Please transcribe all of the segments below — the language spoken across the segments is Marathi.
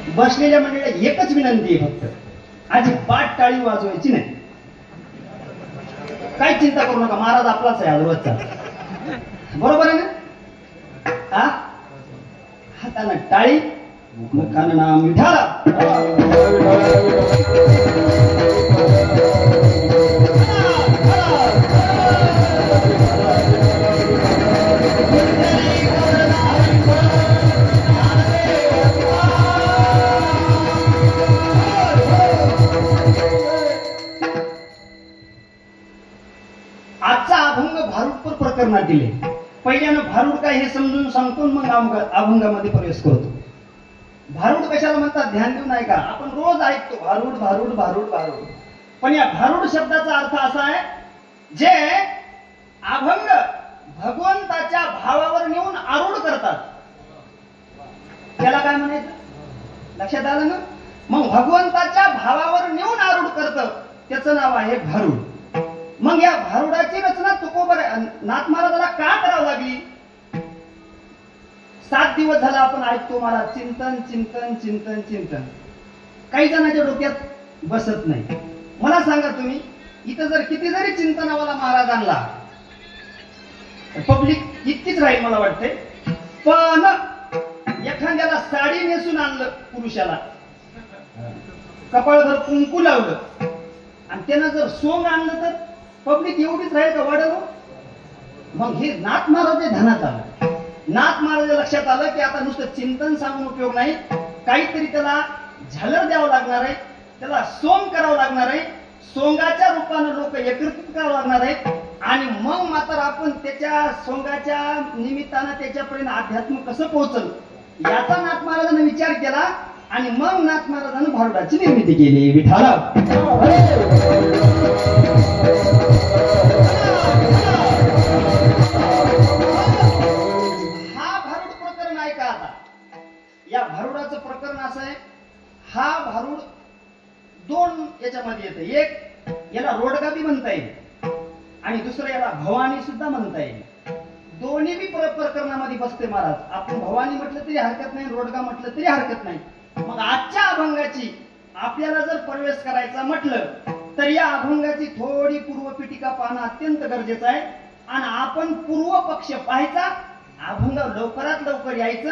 बसलेल्या मंडळीला एकच विनंती आहे फक्त, अजिबात टाळी वाजवायची नाही. काही चिंता करू नका, महाराज आपलाच आहे रोजचा. बरोबर आहे ना? हा, हातानं टाळी, मुखानं नाम विठाला. आजचा अभंग भारूडपर प्रकरणात दिले. पहिल्यानं भारूड काय हे समजून सांगतो, मग अभंगामध्ये प्रवेश करतो. भारूड कशाला म्हणतात ध्यान देऊ नाही का? आपण रोज ऐकतो भारूड भारूड भारूड भारूड, पण या भारूड शब्दाचा अर्थ असा आहे, जे अभंग भगवंताच्या भावावर नेऊन आरूढ करतात, त्याला काय म्हणायचं? लक्षात आलं ना? मग भगवंताच्या भावावर नेऊन आरूढ करतं, त्याचं नाव आहे भारूड. मग या भारुडाची रचना नाथ महाराजाला का करावी लागली? 7 दिवस झाला आपण ऐकतो महाराज चिंतन चिंतन चिंतन चिंतन. काही जणांच्या डोक्यात बसत नाही. मला सांगा तुम्ही, इथं जर किती जरी चिंतनावाला महाराज आणला, पब्लिक इतकीच राहील मला वाटते. पण एखाद्याला साडी नेसून आणलं, पुरुषाला कपाळभर कुंकू लावलं, आणि त्यानं जर सोंग आणलं, तर पब्लिक एवढीच राहील का वाढव? मग हे नाथ महाराज ध्यानात आलं. नाथ महाराज लक्षात आलं की आता नुसतं चिंतन सांगून उपयोग नाही, काहीतरी त्याला झालर द्यावं लागणार आहे, त्याला सोंग करावं लागणार आहे, सोंगाच्या रूपानं लोक एकत्रित करावं लागणार आहेत, आणि मग मात्र आपण त्याच्या सोंगाच्या निमित्तानं त्याच्यापर्यंत अध्यात्म कसं पोहोचल याचा नाथ महाराजांनी विचार केला. आणि मग नाथ महाराजांनी भारुडाची निर्मिती केली. विठाला हा भारुड प्रकरण आहे का? आता या भारुडाचं प्रकरण असं आहे, हा भारुड 2 याच्यामध्ये येतं. एक याला रोडगाबी म्हणता येईल, आणि दुसरं याला भवानी सुद्धा म्हणता येईल. दोन्ही बी प्रकरणामध्ये बसते महाराज. आपण भवानी म्हटलं तरी हरकत नाही, रोडगा म्हटलं तरी हरकत नाही. मग आजच्या अभंगाची आपल्याला जर प्रवेश करायचा म्हटलं, तर या अभंगाची थोडी पूर्वपीठिका पाहणं अत्यंत गरजेचं आहे. आणि आपण पूर्व पक्ष पाहायचा, अभंग लवकरात लवकर यायचं,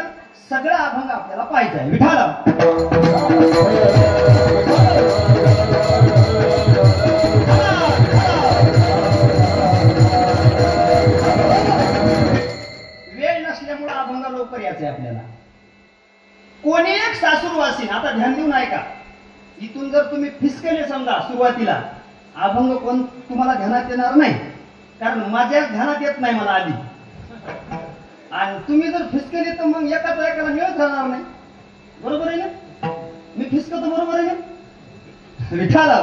सगळं अभंग आपल्याला पाहायचं आहे. विठाला वेळ नसल्यामुळे अभंग लवकर यायचं आहे आपल्याला. कोणी एक सासूरवासीन, आता ध्यान देऊन ऐका, इथून जर तुम्ही फिसकले समजा सुरुवातीला, अभंग कोण तुम्हाला ध्यानात येणार नाही, कारण माझ्या ध्यानात येत नाही मला आधी. आणि तुम्ही जर फिसकले तर मग एकाचा एकाला मिळत राहणार नाही. बरोबर आहे ना? मी फिसकतो, बरोबर आहे ना? विठाला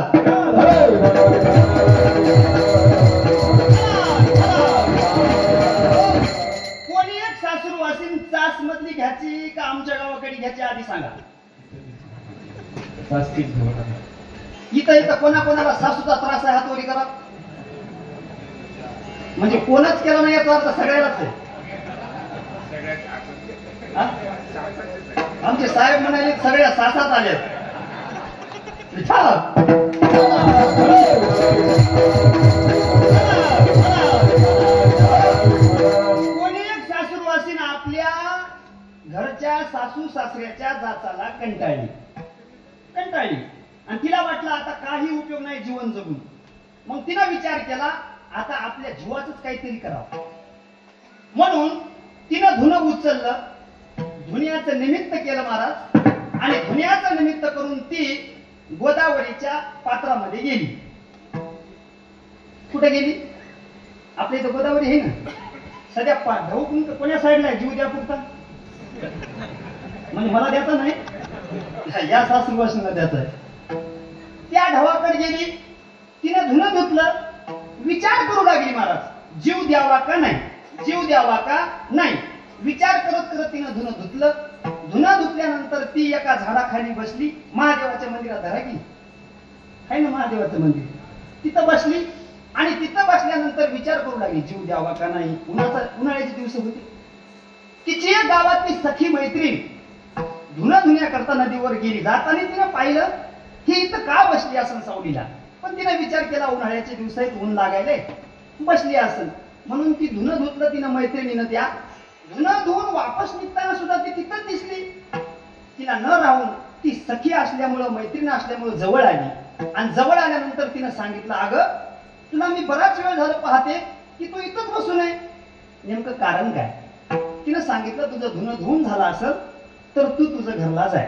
कोणी एक सासूरवासीन चास मधली घ्यायची का आमच्या गावाकडे घ्यायची आधी सांगा. इथं इथं कोणाकोणाला सासूचा त्रास आहे हात वरी करा. म्हणजे कोणच केला नाही याचा अर्थ सगळ्यालाच आहे. आमचे साहेब म्हणाले सगळ्या सासात आल्यात. कोणी एक सासूरवासीन आपल्या घरच्या सासू सासऱ्याच्या जाचाला कंटाळली, आणि तिला वाटलं आता काही उपयोग नाही जीवन जगून. मग तिला विचार केला, आता आपल्या जीवाचंच काहीतरी करावं. म्हणून तिनं धुणं उचललं, धुण्याचं निमित्त केलं महाराज, आणि धुण्याचं निमित्त करून ती गोदावरीच्या पात्रामध्ये गेली. कुठे गेली? आपल्या इथं गोदावरी आहे ना, सध्या ढऊ कोण्या साईडला आहे? जीव द्या पुरता, म्हणजे मला द्यायचा नाही, या सासूरवासीला द्यायचा आहे. त्या ढवाकडे गेली, तिने धुणं धुतलं, विचार करू लागली महाराज, जीव द्यावा का नाही, जीव द्यावा का नाही, विचार करत करत तिनं धुणं धुतलं. धुणं धुतल्यानंतर ती एका झाडाखाली बसली. महादेवाच्या मंदिरात धराकी आहे ना, महादेवाचं मंदिर, तिथं बसली. आणि तिथं बसल्यानंतर विचार करू लागली, जीव द्यावा का नाही. उन्हाळ्याचे दिवस होते. तिची एक गावातली सखी मैत्रीण धुण्याकरता नदीवर गेली. जाताना तिनं पाहिलं ही इथं का बसली असेल सावलीला. पण तिनं विचार केला उन्हाळ्याच्या दिवसात ऊन लागायले बसली असेल म्हणून ती धुणं धुतलं तिनं मैत्रिणीनं. त्या धुणं धुवून वापस निघताना सुद्धा ती तिथंच दिसली. तिला न राहून ती सखी असल्यामुळं मैत्रीण असल्यामुळं जवळ आली आणि जवळ आल्यानंतर तिनं सांगितलं अगं तुला मी बराच वेळ झालं पाहते की तू इथंच बसू नये. नेमकं कारण काय. तिनं सांगितलं तुझं धुणं धुवून झालं असेल तर तू तुझं घरला जाय.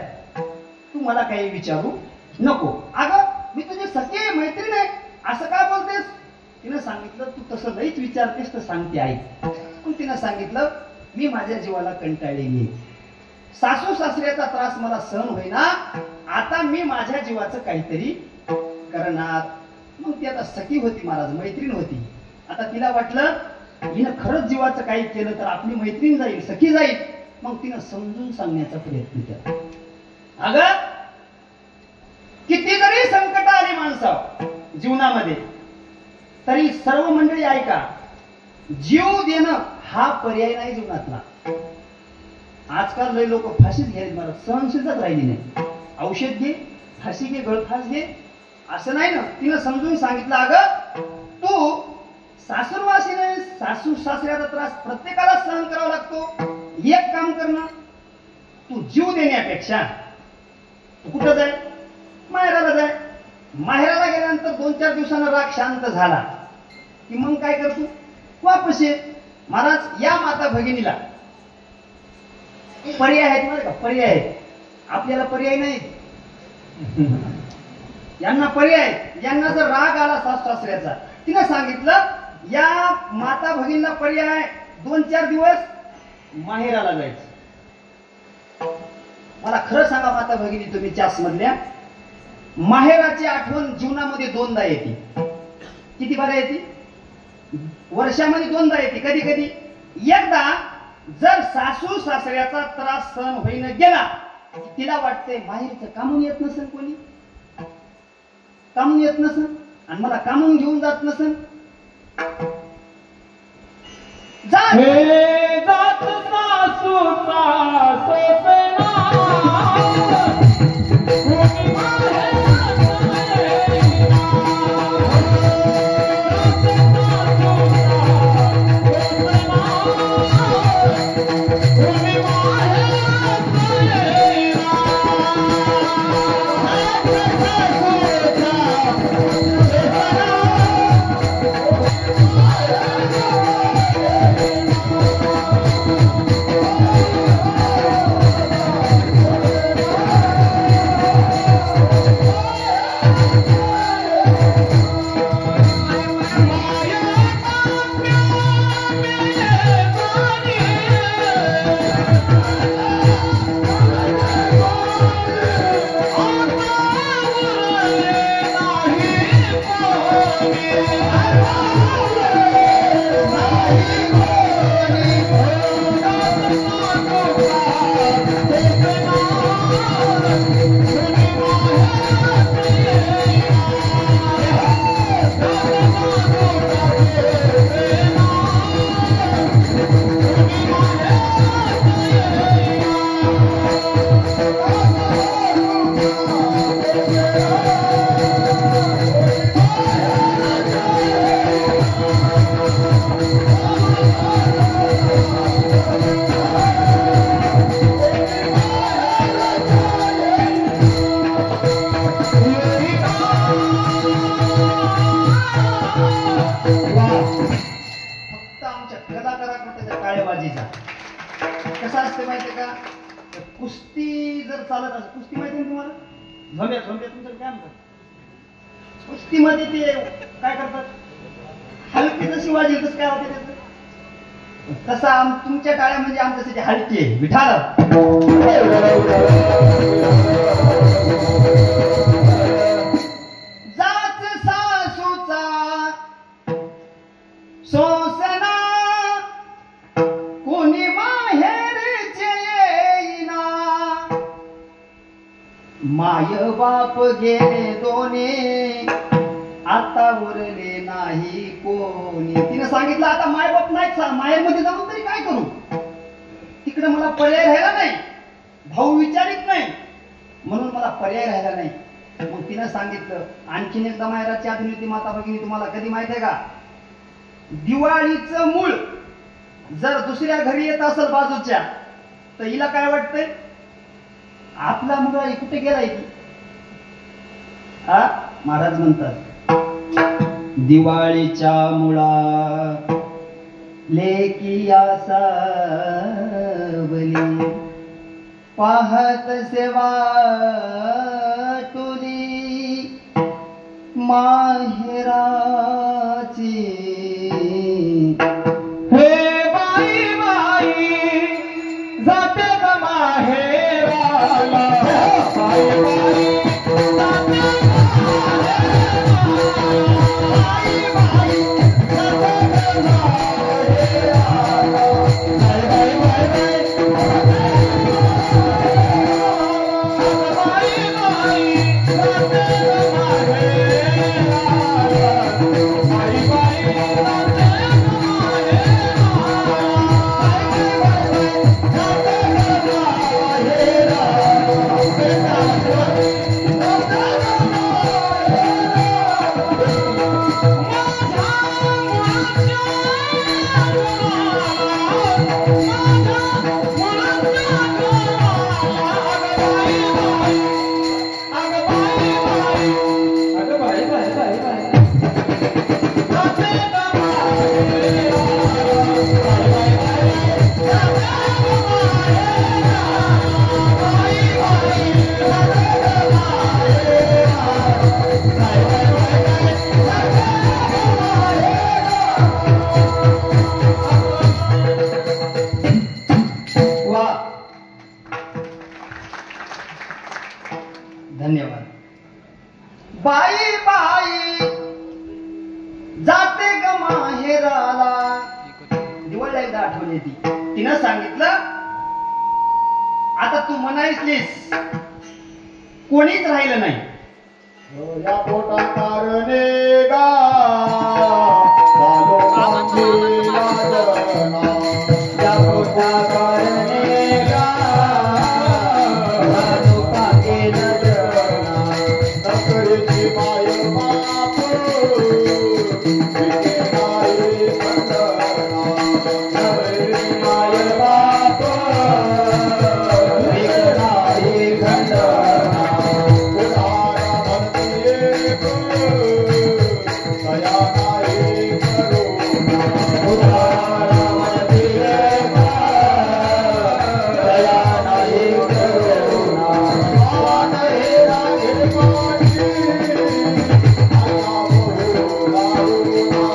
तू मला काही विचारू नको. अगं मी तुझी सखी मैत्रीण आहे असं का बोलतेस. तिनं सांगितलं तू तसं लईच विचारतेस तर सांगते आई. पण तिनं सांगितलं मी माझ्या जीवाला कंटाळलेली. सासू सासऱ्याचा त्रास मला सहन होईना. आता मी माझ्या जीवाचं काहीतरी करणार. मग ती आता सखी होती महाराज मैत्रीण होती. आता तिला वाटलं हिनं खरंच जीवाचं काही केलं तर आपली मैत्रीण जाईल सखी जाईल. मग तिनं समजून सांगण्याचा प्रयत्न केला. अगं किती जरी संकट आली माणसावर जीवनामध्ये तरी सर्व मंडळी ऐका जीव देणं हा पर्याय नाही जीवनातला. आजकाल लय लोक फाशीच घ्यायला मला सहनशीलताच राहिली नाही. औषध घे फाशी घे गळफास घे असं नाही ना. तिनं समजून सांगितलं अगं तू सासूरवासीने सासू सासऱ्याचा त्रास प्रत्येकाला सहन करावा लागतो. एक काम करणं तू जीव देण्यापेक्षा तू कुठं जाय माहेराला जाय. माहेराला गेल्यानंतर 2-4 दिवसांना राग शांत झाला की मग काय करतो वापस ये. महाराज या माता भगिनीला पर्याय आहेत मला का पर्याय आहेत. आपल्याला पर्याय नाही. यांना पर्याय. यांना जर राग आला सासू सासऱ्याचा तिनं सांगितलं या माता भगिनीला पर्याय 2-4 दिवस माहेराला जायचं. मला खरं सांगा माता भगिनी तुम्ही चास मधल्या माहेराची आठवण जीवनामध्ये 2दा येते. किती बारा येते वर्षामध्ये 2दा येते. कधी कधी एकदा जर सासू सासऱ्याचा त्रास सहन होईन गेला तिला वाटते माहेरचं कामून येत नसेल कोणी कामून येत नसेल आणि मला कामून घेऊन जात नसेल. जात सासूचा सोसना कसा असते माहितीये का कुस्ती जर चालत असेल कुस्ती माहिती तुम्हाला झोंब्या झोंब्या तुमचं काय म्हणतात कुस्तीमध्ये ते काय करतात हलकी जशी वाजली तसं काय होते त्याचं तसा तुमच्या टाळ्या म्हणजे आमच्यासाठी हलकी आहे विठाला जाच सासूचा सोसना कोणी माहेरचे येईना माय बाप गेले दोन्ही आता उरले नाही कोणी. तिने सांगितलं आता माय बाप नाही माहेर मध्ये जाऊन तरी काय करू तिकडे मला पर्याय राहिला नाही. भाऊ विचारित नाही म्हणून मला पर्याय राहिला नाही. मग तिनं सांगितलं आणखीन एकदा माहेराची आठवण येते माता भगिनी तुम्हाला कधी माहित आहे का? दिवाळीचं मूळ जर दुसऱ्या घरी येत असेल बाजूच्या तर हिला काय वाटतंय आपला मुलगा कुठे गेलाय की महाराज म्हणतात दिवाळीच्या मुळा लेकी आसावली पाहत सेवा तुरी माहेराची हे बाई बाई जाते ग माहेराला बाई बाई जाते धन्यवाद. बाई बाई जाते ग माहेराला दिवाळीला एकदा आठवण येते. तिनं सांगितलं आता तू म्हणायलीस कोणीच राहिलं नाही. या पोटा कारणे गा चालो कांदी वाजना या पोटा कारणे गा चालो कांदी वाजना नकळीची माय बाप विके माई खंडना नकळीची माय बाप विके माई खंडना उदारा म्हणते दया नाही करुणा उदारा म्हणते दया नाही करुणा वाट हे रागे माटी आया बहु दारुणा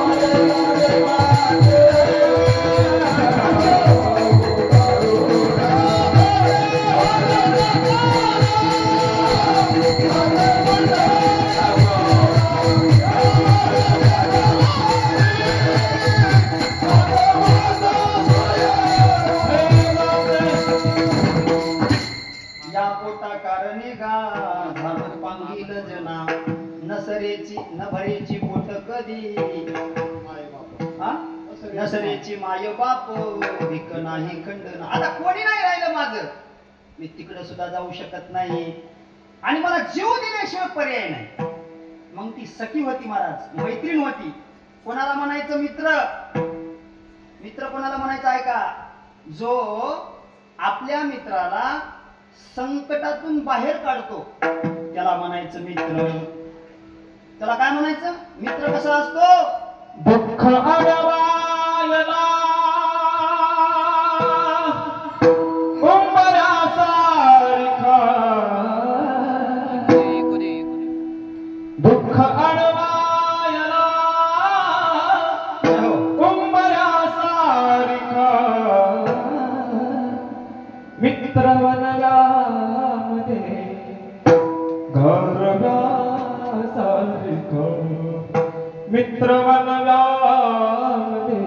आया रागे माटी या पोटा कारणे गा झालो पांगील जना नसरेची नभरेची पोट कधी हा नसरेची माय बाप भिक नाही खंडन. आता कोणी नाही राहिलं माझं. मी तिकडे सुद्धा जाऊ शकत नाही आणि मला जीव दिल्याशिवाय पर्याय नाही. मग ती सखी होती महाराज मैत्रीण होती. कोणाला म्हणायचं मित्र. मित्र कोणाला म्हणायचं ऐका जो आपल्या मित्राला संकटातून बाहेर काढतो त्याला म्हणायचं मित्र. त्याला काय म्हणायचं मित्र कसा असतो दुःख अडवायला उंबऱ्यासारखा दुःख अडवायला उंबऱ्यासारखा मित्र वनगामध्ये घरगासारखं मित्र वनगामध्ये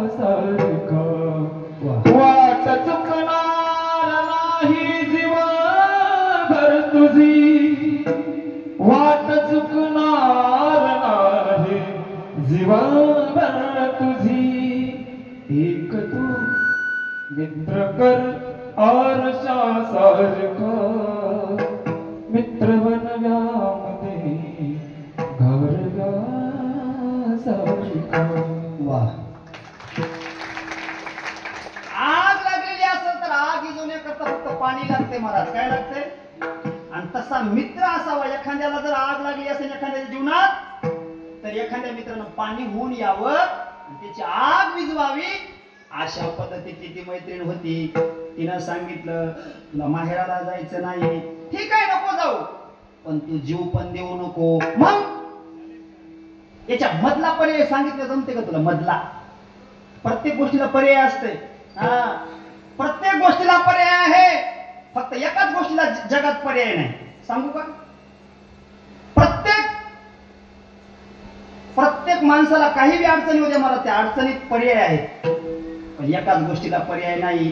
घरगासारखं वाट चुकणार नाही जीवनभर तुझी वाट चुकणार नाही जीवनभर तुझी एक तू आरशासारखा मित्र बनव्यामध्ये घाबरल्यासारखा. वा. आग लागलेली असेल तर आग विझवण्याकरता फक्त पाणी लागते महाराज. काय लागते? आणि तसा मित्र असावा. एखाद्याला जर आग लागली असेल एखाद्याच्या जीवनात तर एखाद्या मित्रानं पाणी होऊन यावं आणि त्याची आग विझवावी. अशा पद्धतीची ती मैत्रीण होती. तिनं सांगितलं तुला माहेराला जायचं नाही. ठीक आहे नको जाऊ पण तू जीव पण देऊ नको. मग याच्या मधला पर्याय सांगितलं जमते का तुला? मधला प्रत्येक गोष्टीला पर्याय असते. प्रत्येक गोष्टीला पर्याय आहे. फक्त एकाच गोष्टीला जगात पर्याय नाही. सांगू का? प्रत्येक माणसाला काही बी अडचणी होत्या मला त्या अडचणीत पर्याय आहेत. पण एकाच गोष्टीला पर्याय नाही.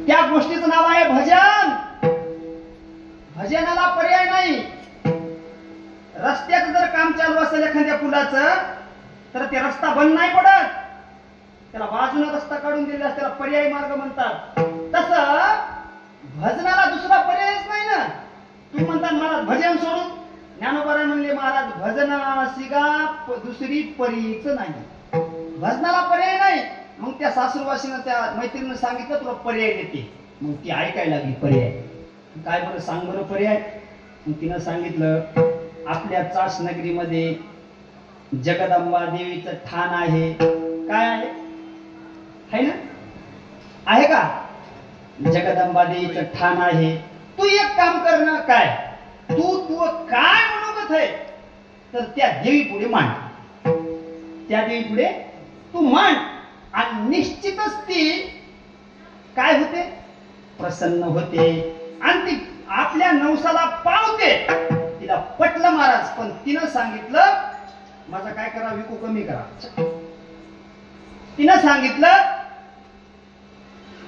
त्या गोष्टीचं नाव आहे भजन. भजनाला पर्याय नाही. रस्त्याचं जर काम चालू असेल एखाद्या पुलाचं तर ते रस्ता बंद नाही पडत. त्याला बाजूने रस्ता काढून दिलेला त्याला पर्यायी मार्ग म्हणतात. तसं भजनाला दुसरा पर्यायच नाही ना. तुम्ही म्हणतात महाराज भजन सोडून. ज्ञानोबा म्हणले महाराज भजना सिगा दुसरी पर्यायच नाही. भजनाला पर्याय नाही. मग त्या सासूरवासीनं त्या मैत्रिणीनं सांगितलं तुला पर्याय देते. मग ती ऐकायला लागली पर्याय. काय बरं सांग बरं पर्याय. मग तिनं सांगितलं आपल्या चास नगरीमध्ये जगदंबा देवीचं ठाण आहे. काय आहे? है ना? आहे का? जगदंबा देवीचं ठाण आहे. तू एक काम कर ना. काय? तू काय मनोगत आहे तर त्या देवी पुढे मांड. त्या देवी पुढे तू मांड आणि निश्चितच ती काय होते? प्रसन्न होते आणि ती आपल्या नवसाला पावते. तिला पटलं महाराज. पण तिनं सांगितलं माझा काय करा विकू कमी करा. तिनं सांगितलं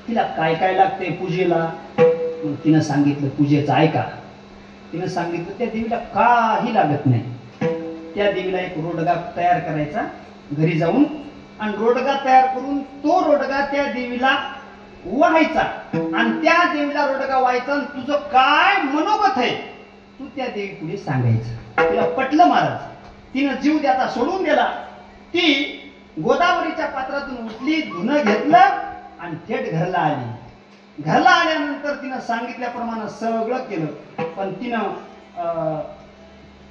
तिला काय काय लागते पूजेला. मग तिनं सांगितलं पूजेचं ऐका. तिनं सांगितलं त्या देवीला काही लागत नाही. त्या देवीला एक रोडगा तयार करायचा घरी जाऊन आणि रोडगा तयार करून तो रोडगा त्या देवीला व्हायचा आणि त्या देवीला रोडगा व्हायचा आणि तुझं काय मनोगत आहे तू त्या देवी पुढे सांगायचं. तिला पटलं महाराज. तिनं जीव त्याचा सोडून दिला. ती गोदावरीच्या पात्रातून उठली धुणं घेतलं आणि थेट घरला आली. घरला आल्यानंतर तिनं सांगितल्याप्रमाणे सगळं केलं. पण तिनं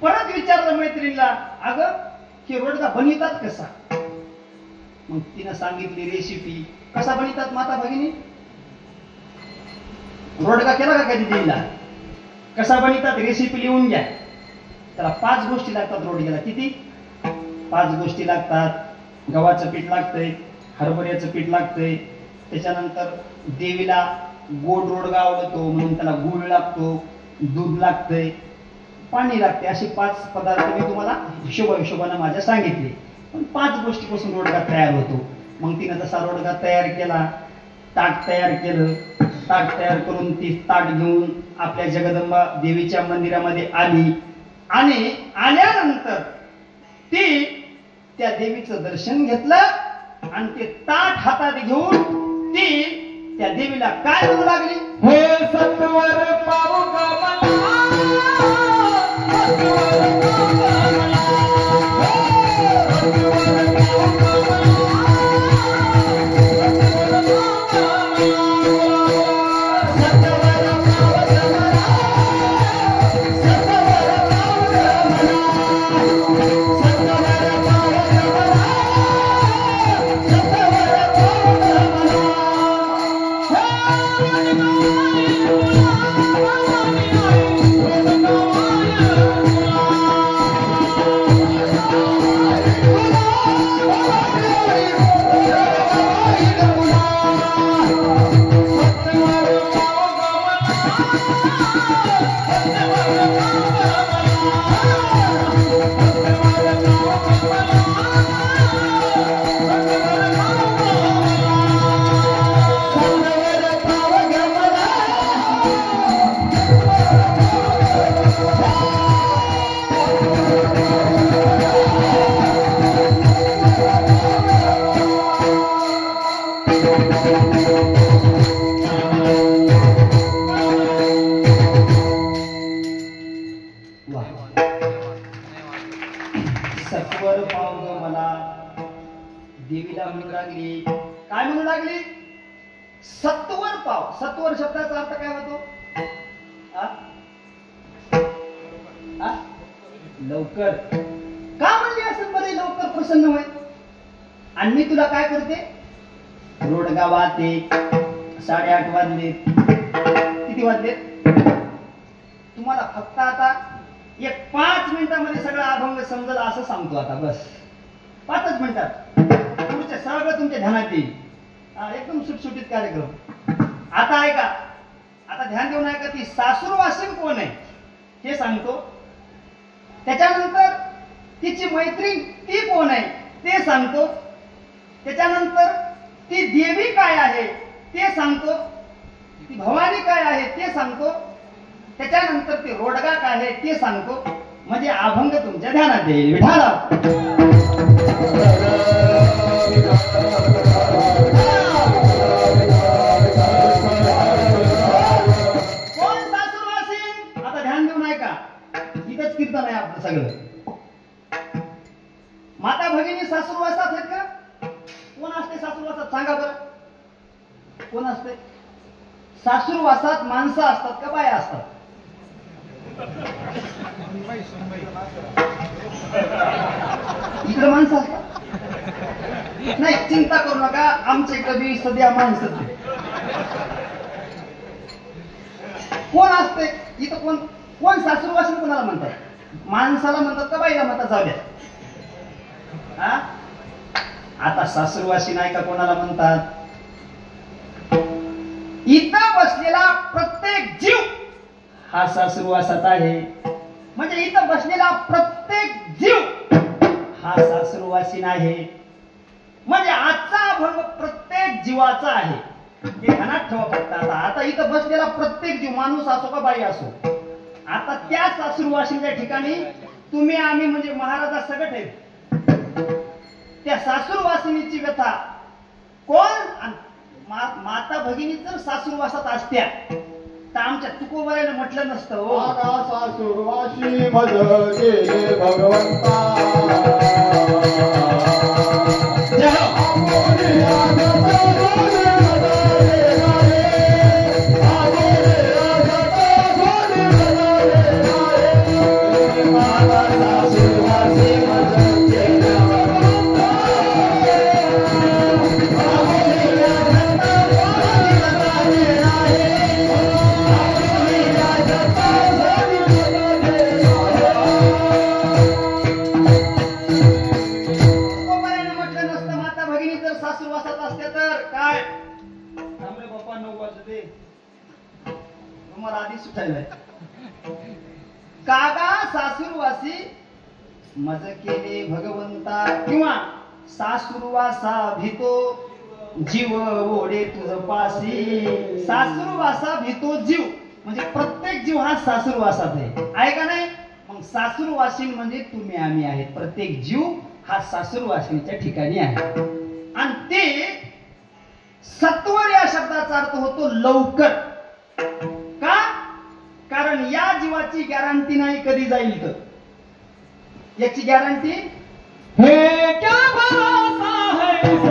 परत विचारलं मैत्रिणीला अगं हे रोडगा बनवितात कसा. मग तिनं सांगितली रेसिपी. कसा बनवितात माता भगिनी? रोडगा केला का कधी देवीला? कसा बनवितात रेसिपी लिहून घ्या. त्याला 5 गोष्टी लागतात रोडग्याला. किती? 5 गोष्टी लागतात. गव्हाचं पीठ लागतंय, हरभऱ्याचं पीठ लागतंय, त्याच्यानंतर देवीला गोड रोडगा आवडतो म्हणून त्याला गुळ लागतो, दूध लागतंय, पाणी लागते. असे 5 पदार्थ मी तुम्हाला हिशोबाने माझ्या सांगितले. पण 5 गोष्टीपासून रोडगा तयार होतो. मग तिनं तसा रोडगा तयार केला. ताट तयार केलं. ताट तयार करून ती ताट घेऊन आपल्या जगदंबा देवीच्या मंदिरामध्ये आली आणि आल्यानंतर ती त्या देवीचं दर्शन घेतलं आणि ते ताट हातात घेऊन ती त्या देवीला काय म्हणू लागली? हे सत्वर पाहू का मला, सत्वर पाहू का मला, सत्वर पाहू का मला, Oh पाव. सत्वर शब्दाचा अर्थ काय होतो? आ? आ? लवकर. का म्हणली असं बरे लवकर प्रसन्न होय? आणि मी तुला काय करते? रोड गावात 8:30 वाजले. किती वाजले? तुम्हाला फक्त आता एक 5 मिनिटामध्ये सगळं अभंग समजल असं सांगतो आता. बस 5च मिनिटात पुढचे सगळं तुमच्या ध्यानात येईल. एकदम सुटसुटीत कार्यक्रम. आता ऐका, आता ध्यान देऊन ऐका. ती सासूरवासीन कोण आहे हे सांगतो. त्याच्यानंतर तिची मैत्रीण ती कोण आहे ते सांगतो. त्याच्यानंतर ती देवी काय आहे ते सांगतो. ती भवानी काय आहे ते सांगतो. त्याच्यानंतर ती रोडगा काय आहे ते सांगतो. म्हणजे अभंग तुमच्या ध्यानात येईल. विठाला कोण सासूरवासीन? आता ध्यान देऊन ऐका. इथंच कीर्तन आहे आपलं सगळं. माता भगिनी सासूरवासात आहेत का? कोण असते सासूरवासात सांगा बरं? कोण असते सासूरवासात? माणसं असतात का बाया असतात? इकडे माणसं असतात. नाही चिंता करू नका, आमच्या इकडे बी सध्या माणसं. कोण असते इथं? कोण कोण सासूरवासीन कोणाला म्हणतात? माणसाला म्हणतात का बाईला म्हणतात? जाऊ द्या. आता सासूरवासी नाही का कोणाला म्हणतात? इथं बसलेला प्रत्येक जीव हा सासूरवासात आहे. म्हणजे इथं बसलेला प्रत्येक जीव हा सासूरवासीन आहे. म्हणजे आजचा अभंग प्रत्येक जीवाचा आहे. हे ध्यानात ठेवा फक्त. आता इथं बसलेला प्रत्येक जीव, माणूस असो का बाई असो, आता त्या सासूरवासींच्या ठिकाणी तुम्ही आम्ही म्हणजे महाराजा सगट आहेत. त्या सासूरवासिनीची व्यथा कोण? माता भगिनी जर सासूरवासात असत्या तर आमच्या तुकोबरायला म्हटलं नसतं हो. सासूरवासी मज केले भगवंता. कागा सासूरवासी मज केले भगवंता. किंवा सासूरवासा भीतो जीव ओढे तुझ पासी. सासूरवासा भीतो जीव म्हणजे प्रत्येक जीव हा सासूरवासात आहे का नाही? मग सासूरवासीन म्हणजे तुम्ही आम्ही आहेत. प्रत्येक जीव हा सासूरवासीच्या ठिकाणी आहे. आणि ते सत्वर या शब्दाचा अर्थ होतो लवकर. का? कारण या जीवाची गॅरंटी नाही कधी जाईल तर. याची गॅरंटी हे क्या भरोसा है इस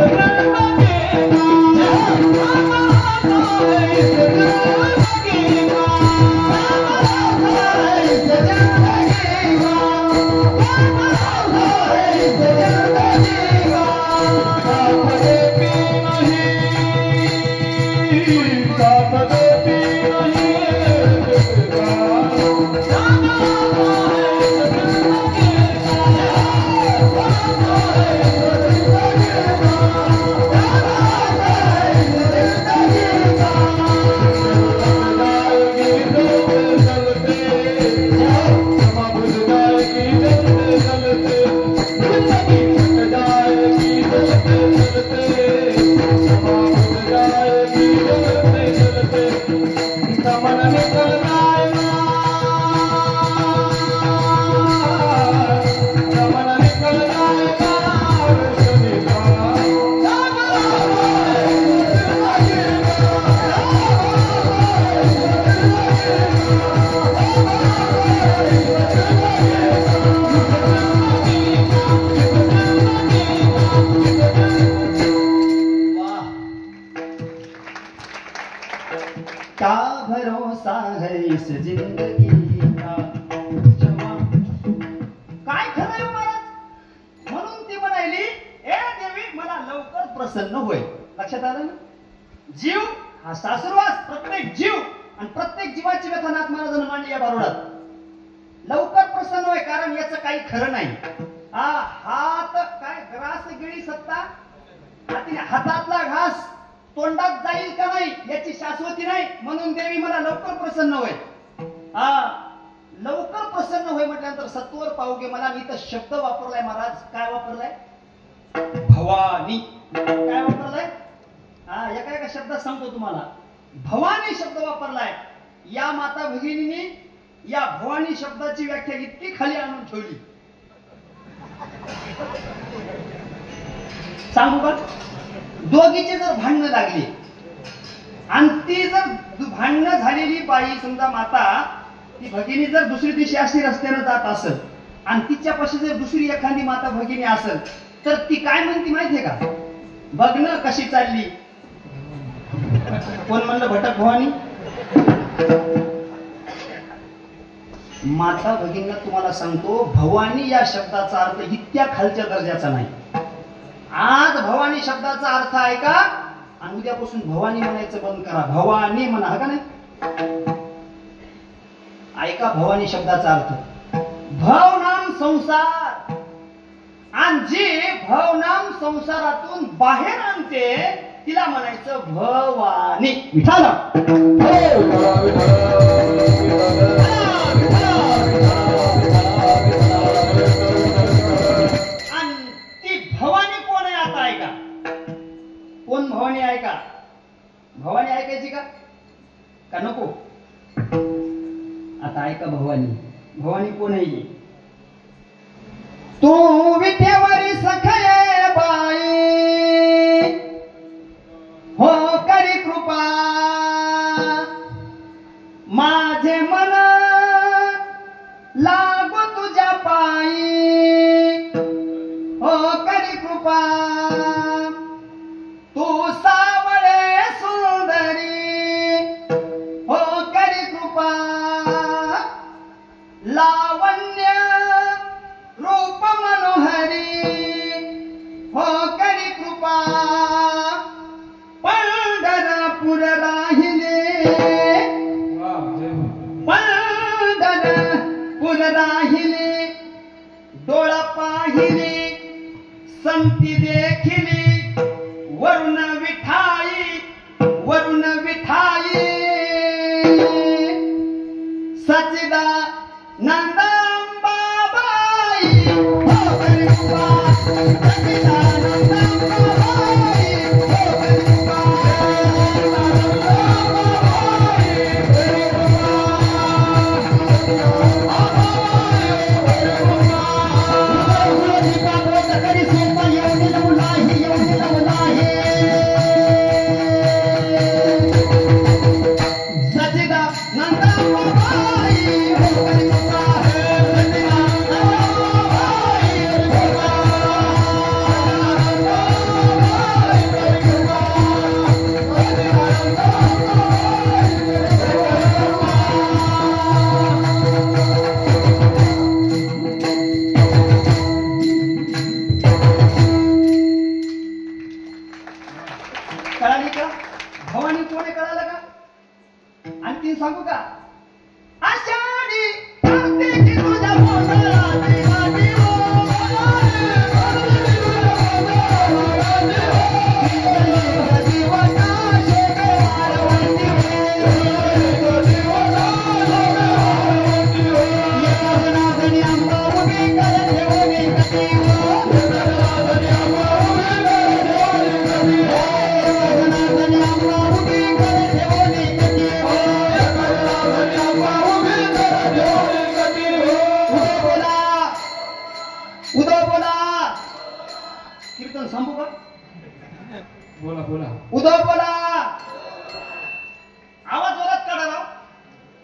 क्या भरोसा है इस जिंदगी का काय खरं आहे महाराज म्हणून ती म्हणाली ए देवी मला लवकर प्रसन्न होय लक्षात आलं ना जीव हा सासुरवास प्रत्येक जीव आणि प्रत्येक जीवाची व्यथा नाथ महाराजांना मांडली या बारोडात लवकर प्रसन्न होय कारण याचं काही खरं नाही हा हात काय ग्रास गिळी सत्ता हातातला घास तोंडात जाईल का नाही याची शाश्वती नाही म्हणून देवी मला लवकर प्रसन्न होय हा लवकर प्रसन्न होय म्हटल्यानंतर सत्वर पाहुगे मला मी तर शब्द वापरलाय महाराज काय वापरलाय भवानी काय वापरलाय हा एका एका शब्दात सांगतो तुम्हाला भवानी शब्द वापरलाय या माता भगिनींनी या भवानी शब्दाची व्याख्या इतकी खाली आणून ठेवली सांगू का दोघीचे जर भांडणं लागली आणि ती जर भांडणं झालेली बाई समजा माता ती भगिनी जर दुसरी दिवशी अशी रस्त्यानं जात असेल आणि तिच्यापाशी जर दुसरी एखादी माता भगिनी असेल तर ती काय म्हणती माहितीये का बघणं कशी चालली कोण म्हणलं भटक भवानी माता भगिनींना तुम्हाला सांगतो भवानी या शब्दाचा अर्थ इतक्या खालच्या दर्जाचा नाही आज भवानी शब्दाचा अर्थ आहे का आणि उद्यापासून भवानी म्हणायचं बंद करा भवानी म्हणा हा का नाही ऐका भवानी शब्दाचा अर्थ भवनाम संसार आणि जी भवनाम संसारातून बाहेर आणते तिला म्हणायचं भवानी विठाल कोण भवानी आहे का भवानी ऐकायची का नको आता ऐका भवानी भवानी कोण आहे तू विठेवरी सखये बाई हो करी कृपा माझे मन लागो तुझ्या पायी हो करी कृपा तू सावळे सुंदरी हो करी कृपा लावण्य रूप मनोहरी हो करी कृपा पंढरपूर राहिले पंढरपूर राहिले डोळा पाहिले संती देखिली वरुण विठाई सचिदा नंदांबाबाई हो गरीबा सचिदा नंदांबाबाई हो गरीबा कळाली का भवानी कोणी कळालं का आणखी सांगू का आषाढी कार्तिकी तुझ्या पोटाला कीर्तन सांगू का बोला बोला उदय बोला आवाज जोरात काढा राव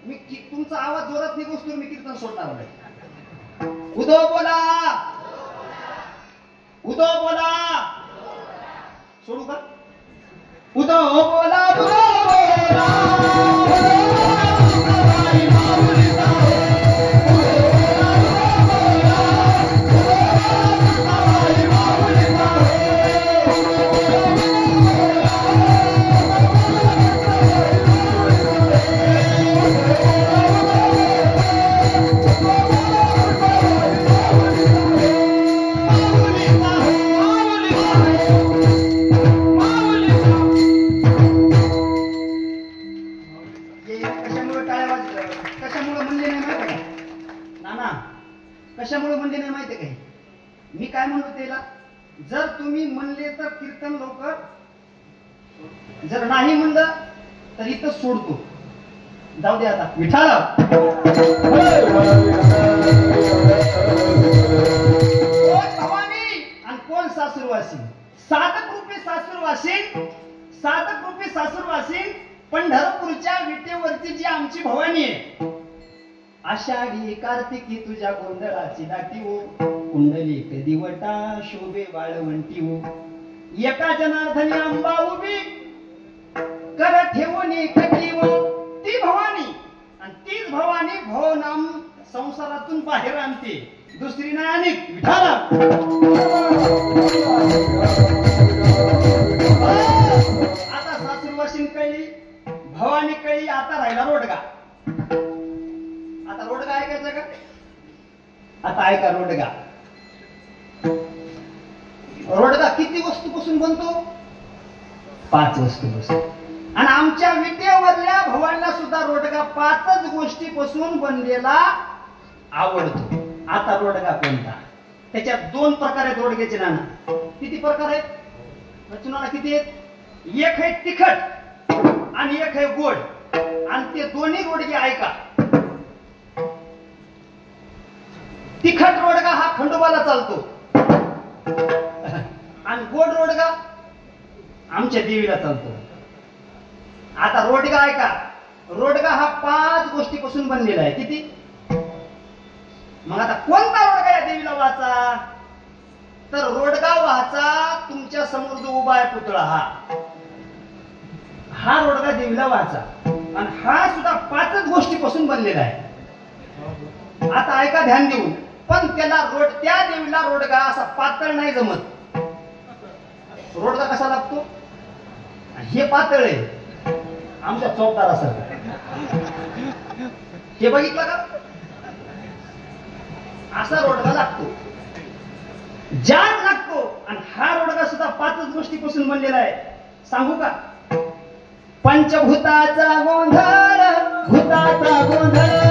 मी तुमचा आवाज जोरात निघूस तर मी कीर्तन सोडणार नाही उदय बोला उदय बोला सोडू का उदय बोला कशामुळे म्हणले नाही माहिती का नाना, कशामुळे म्हणले नाही माहिती काय? मी काय म्हणतो त्याला, जर तुम्ही म्हणले तर कीर्तन लवकर, जर नाही म्हणलं तर इथं सोडतो. जाऊ दे आता विठाल. कोण भवानी आणि कोण सासूरवासी? साधक रूपी सासूरवासी, साधक रूपी सासूरवासी पंढरपूरच्या विटेवरती जी आमची भवानी आहे. आषाढी कार्तिकी तुझ्या गोंधळाची दाटी हो, कुंडली कधी वटा शोभे वाळवंटी हो. एका जनार्दनी अंबा उभी कर ठेवून खटी हो. ती भवानी आणि तीच भवानी भवनाम संसारातून बाहेर आणते, दुसरी नाही अनेक. विठाला आता सासूरवासीन कळली, भवानी कळली, आता राहिला रोडगा. आता रोडगा ऐकायचा का? आता ऐका रोडगा. रोडगा किती वस्तूपासून बनतो? 5 वस्तूपासून. आणि आमच्या विटेवरल्या भवानीला सुद्धा रोडगा 5च गोष्टीपासून बनलेला आवडतो. आता रोडगा कोणता? त्याच्यात 2 प्रकार आहेत रोडग्याचे नाना. किती प्रकार आहेत? तुम्हाला किती आहेत? एक आहे तिखट आणि एक आहे गोड. आणि ते दोन्ही रोडगे ऐका. तिखट रोडगा हा खंडोबाला चालतो आणि गोड रोडगा आमच्या देवीला चालतो. आता रोडगा ऐका. रोडगा हा 5 गोष्टीपासून बनलेला आहे. किती? मग आता कोणता रोडगा या देवीला वाचा? तर रोडगा वाचा तुमच्या समोर जो उभा आहे पुतळा, हा रोडगा देवीला वाचा. आणि हा सुद्धा 5च गोष्टीपासून बनलेला आहे. आता ऐका ध्यान देऊन. पण त्याला त्या देवीला रोडगा असा पातळ नाही जमत. रोडगा कसा लागतो? हे पातळ आहे, आमच्या चौकदारासारखं. हे बघितलं का? असा रोडगा लागतो, जाड लागतो. आणि हा रोडगा सुद्धा 5च गोष्टीपासून बनलेला आहे. सांगू का? पंचभूताचा गोंधळ, भूताचा गोंधळ,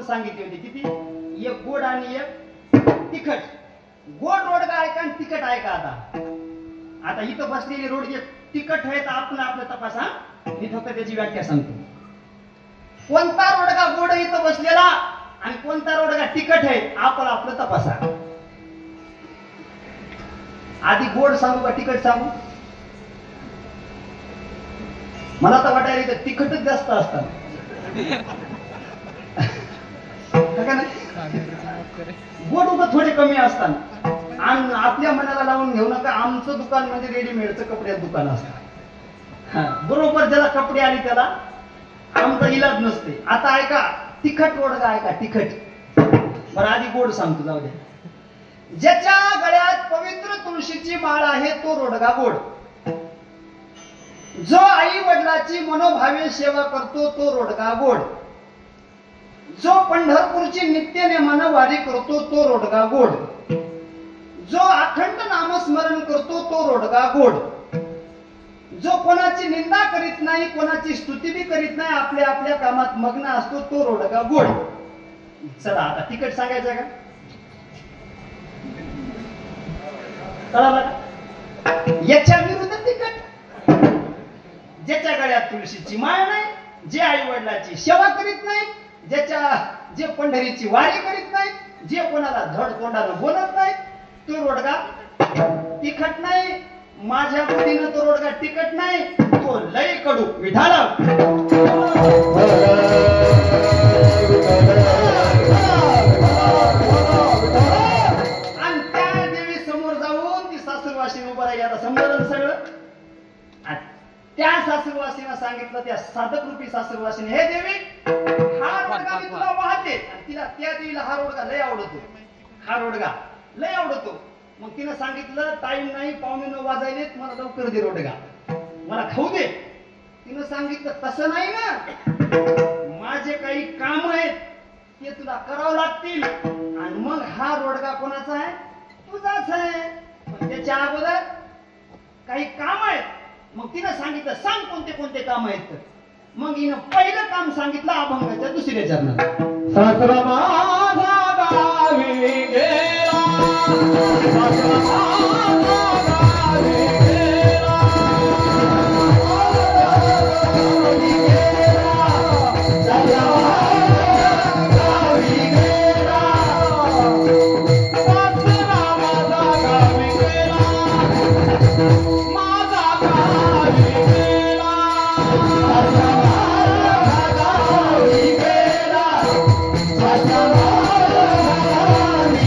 सांगितले होते. किती? एक गोड आणि एक तिखट. गोड रोडगा ऐका आणि तिखट ऐका. आता इथं बसलेले रोडगे तिखट आहेत. आपण आपलं तपासा. मी फक्त त्याची व्याख्या सांगतो. कोणता रोडगा गोड इथं बसलेला आणि कोणता रोडगा तिखट आहे, आपण आपलं तपासा. आधी गोड सांगू का तिखट सांगू? मला तर वाटायला इथं तिखटच जास्त असतात. गोड उभं थोडे कमी असतात. आणि आपल्या मनाला लावून घेऊ नका. आमचं दुकान म्हणजे रेडीमेडचं कपड्याचं दुकान असतं. बरोबर ज्याला कपडे आले त्याला आमचा इलाज नसते. आता ऐका तिखट रोडगा ऐका. तिखट बरं आधी गोड सांगतो. जाऊ द्या. ज्याच्या गळ्यात पवित्र तुळशीची माळ आहे तो रोडगा गोड. जो आई वडिलाची मनोभावे सेवा करतो तो रोडगा गोड. जो पंढरपूरची नित्य नेमानं वारी करतो तो रोडगा गोड. जो अखंड नामस्मरण करतो तो रोडगा गोड. जो कोणाची निंदा करीत नाही, कोणाची स्तुती बी करीत नाही, आपल्या आपल्या कामात मग्न असतो तो रोडगा गोड. चला आता तिखट सांगायचं का? कळालं का? याच्या विरुद्ध तिखट. ज्याच्या गळ्यात तुळशीची माळ नाही, जे आई वडिलाची सेवा करीत नाही, जे पंढरीची वारी करीत नाही, जे कोणाला धड तोंडानं बोलत नाही, तो रोडगा तिखट नाही, माझ्या बुद्धीनं तो रोडगा तिखट नाही, तो लय कडू. विठाल आणि त्या देवी समोर जाऊन ती सासूरवाशीने उभं राहिली. आता समजलं सगळं. त्या सासूरवासीनं सांगितलं, त्या साधक रूपी सासूरवासीने, हे देवी, हा रोडगा मी तुला वाहते. आणि तिला त्या देवीला हा रोडगा लय आवडतो. हा रोडगा लय आवडतो. मग तिनं सांगितलं, टाइम नाही, 9:15 वाजायलेत, मला लवकर दे रोडगा, मला खाऊ दे. तिनं सांगितलं, तसं नाही ना, माझे काही काम आहेत ते तुला करावं लागतील. आणि मग हा रोडगा कोणाचा आहे? तुझाच आहे. पण त्याच्या अगोदर काही काम आहेत. मग तिनं सांगितलं, सांग कोणते कोणते काम आहेत. मग हिनं पहिलं काम सांगितलं अभंगाच्या दुसऱ्या चरणात. सासरा माझा गावी गेला, सासरा माझा गावी गेला, गावी गेला, सासरा माझा गावी गेला, सासरा माझा गावी गेला, माझा गावी गेला, सासरा माझा गावी गेला, सासरा माझा गावी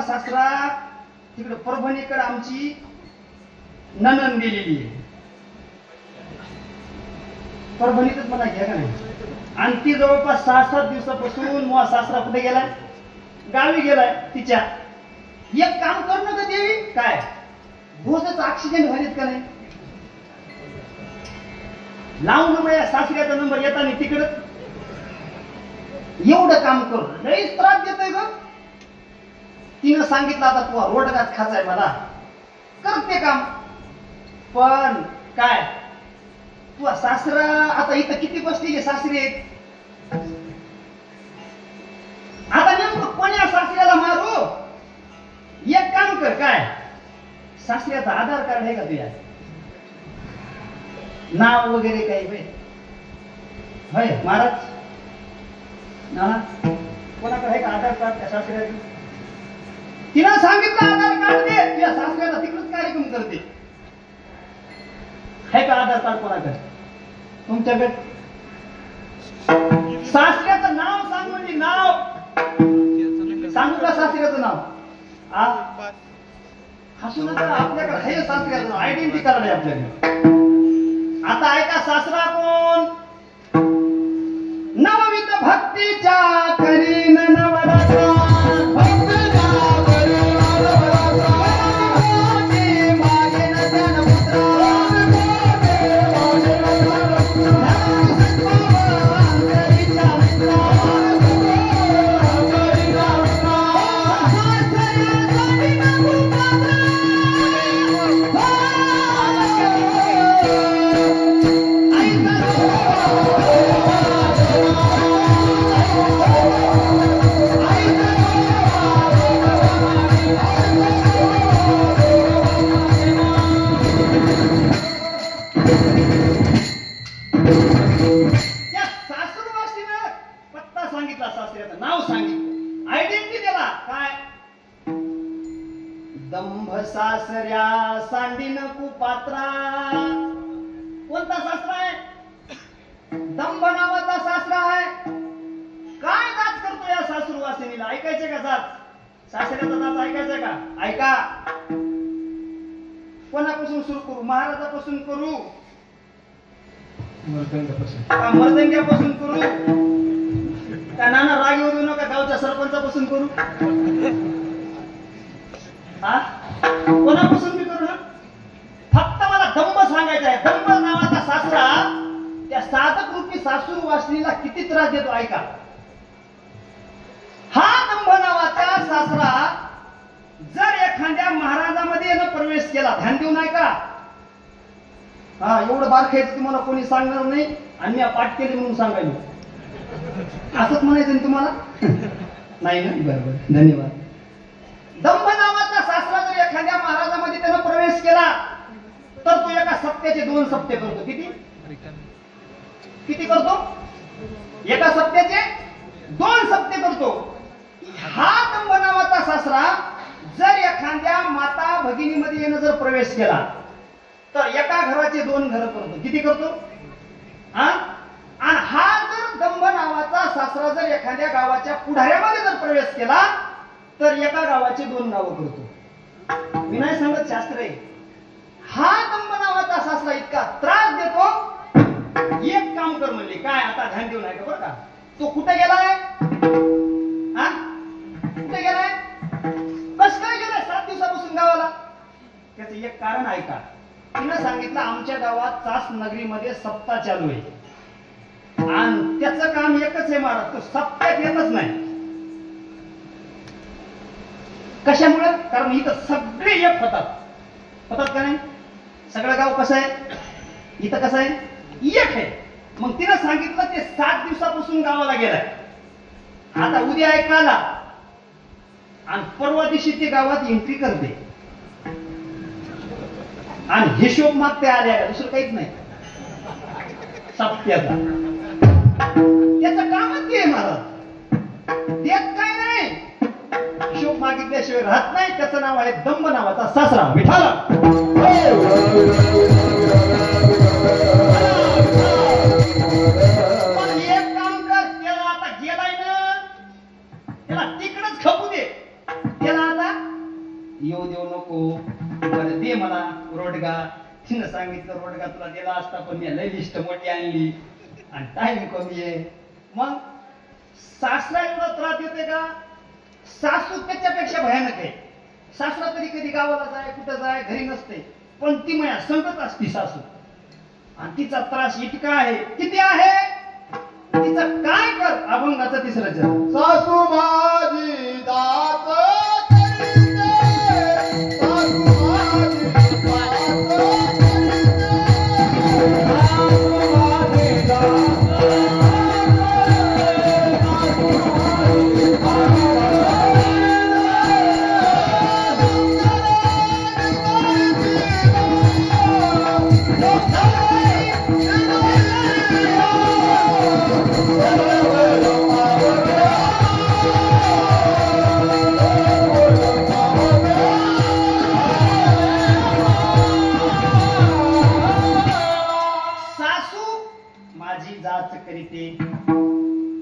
सासरा तिकडे परभणीकडे आमची नणंद गेलेली आहे. परभणीतच मला घ्या का नाही. आणि ती जवळपास 6-7 दिवसापासून मुआ सासरा कुठे गेलाय? गावी गेलाय तिच्या. एक काम कर ना देवी, काय भोजच ऑक्सिजन व्हायलेत का नाही? लावून माझ्या सासऱ्याचा नंबर येता नाही तिकडच. एवढं काम कर, लईच त्रास देतोय ग. तिनं सांगितलं, आता तू रोडगात खाचाय मला, करते काम. पण काय तू सासरा आता इथं किती बसलेले सासरे आहेत. आता नेमकं कोण्या सासऱ्याला मारू? एक काम कर, काय सासऱ्याचा आधार कार्ड आहे का तुझ्या? नाव वगैरे काही होय महाराज? ना कोणाकडे आहे का आधार कार्ड त्या सासऱ्याचं? तिनं सांगितलं आधार कार्ड दे. तुझ्या सासऱ्याला तिकडच कार्यक्रम करते. आहे का आधार कार्ड कोणाकडे? तुमच्याकडे? सासऱ्याचं नाव सांग म्हणजे नाव सांगू का? सासऱ्याचं नाव हसू नका. आपल्याकडे आहे सासऱ्याचं नाव, आयडेंटिटी कार्ड आहे आपल्याकडे. आता ऐका, सासरा कोण? नवविध भक्तीच्या करीन नवरात्र, सासऱ्या सांडीन कुपात्रा. कोणता सासरा आहे? दंभ नावाचा सासरा आहे. काय दात करतो या सासूरवासिनीला? ऐकायचे का दात? सासऱ्याचा दात ऐकायचा का? ऐका. कोणापासून सुरू करू? महाराजापासून करू? मर्दंग्यापासून करू? का नाना राग येऊ नका, गावच्या सरपंचापासून करू? कोणापासून मी करू ना? फक्त मला दंभ सांगायचा आहे. सुवासिनीला किती त्रास देतो ऐका. हा दंभ नावाचा सासरा जर एखाद्या महाराजामध्ये न प्रवेश केला, ध्यान देऊ नाही का? हा, एवढं बारकाईचं तुम्हाला कोणी सांगणार नाही आणि मी पाठ केले म्हणून सांगायलो असंच म्हणायचं ना तुम्हाला? नाही ना, बरोबर, धन्यवाद. दंभ नावाचा सासरा जर एखाद्या महाराजामध्ये त्यानं प्रवेश केला तर तो एका सप्त्याचे 2 सप्ते करतो. किती करतो? एका सप्त्याचे 2 सप्ते करतो. हा दंभ नावाचा सासरा जर एखाद्या माता भगिनीमध्ये येणं जर प्रवेश केला तर एका घराचे 2 घर करतो. किती करतो? आणि हा जर दंभ नावाचा सासरा जर एखाद्या गावाच्या पुढाऱ्यामध्ये जर प्रवेश केला तर एका गावाचे 2 गावं करतो. मी नाही सांगत, शास्त्र आहे. हा दंभ नावाचा सासरा इतका त्रास देतो, एक काम कर म्हणले. काय? आता ध्यान देऊ नाही का बरं का? तो कुठे गेलाय? कुठे गेलाय? कस काय गेलाय 7 दिवसापासून गावाला? त्याचं एक कारण ऐका. तिनं सांगितलं आमच्या गावात चास नगरीमध्ये सप्ताह चालू आहे आणि त्याचं काम एकच आहे महाराज, तो सप्त्यात येतच नाही. कशामुळे? कारण इथं सगळे एक होतात का नाही? सगळं गाव कसं आहे? इथं कसं आहे? एक आहे. मग तिनं सांगितलं ते 7 दिवसापासून गावाला गेलाय. आता उद्या ऐकायला आणि परवा दिवशी ते गावात एंट्री करते आणि हिशोब मागते आल्या, दुसरं काहीच नाही सप्त्याचा. त्याचं कामच ते महाराज, देत काय नाही, हिशोब मागितल्याशिवाय राहत नाही. त्याचं नाव आहे दंभ नावाचा सासरा. विठाला एक काम कर, त्याला आता गेलाय ना, त्याला तिकडच खपू दे. त्याला आता येऊ देऊ नको. बरं दे मला रोडगा. तिनं सांगितलं रोडगा तुला दिला असता पण मी लय लिस्ट मोठी आणली आणि टाइम कमी आहे. मग सासरा एवढा त्रास देते का? सासू त्याच्यापेक्षा भयानक आहे. सासरा तरी कधी गावाला जाय, कुठं जाय, घरी नसते, पण ती माया संकट असती सासू. आणि तिचा त्रास इतका आहे. किती आहे? तिचं काय कर? अभंगाचं 3रं चरण. सासू माझी दात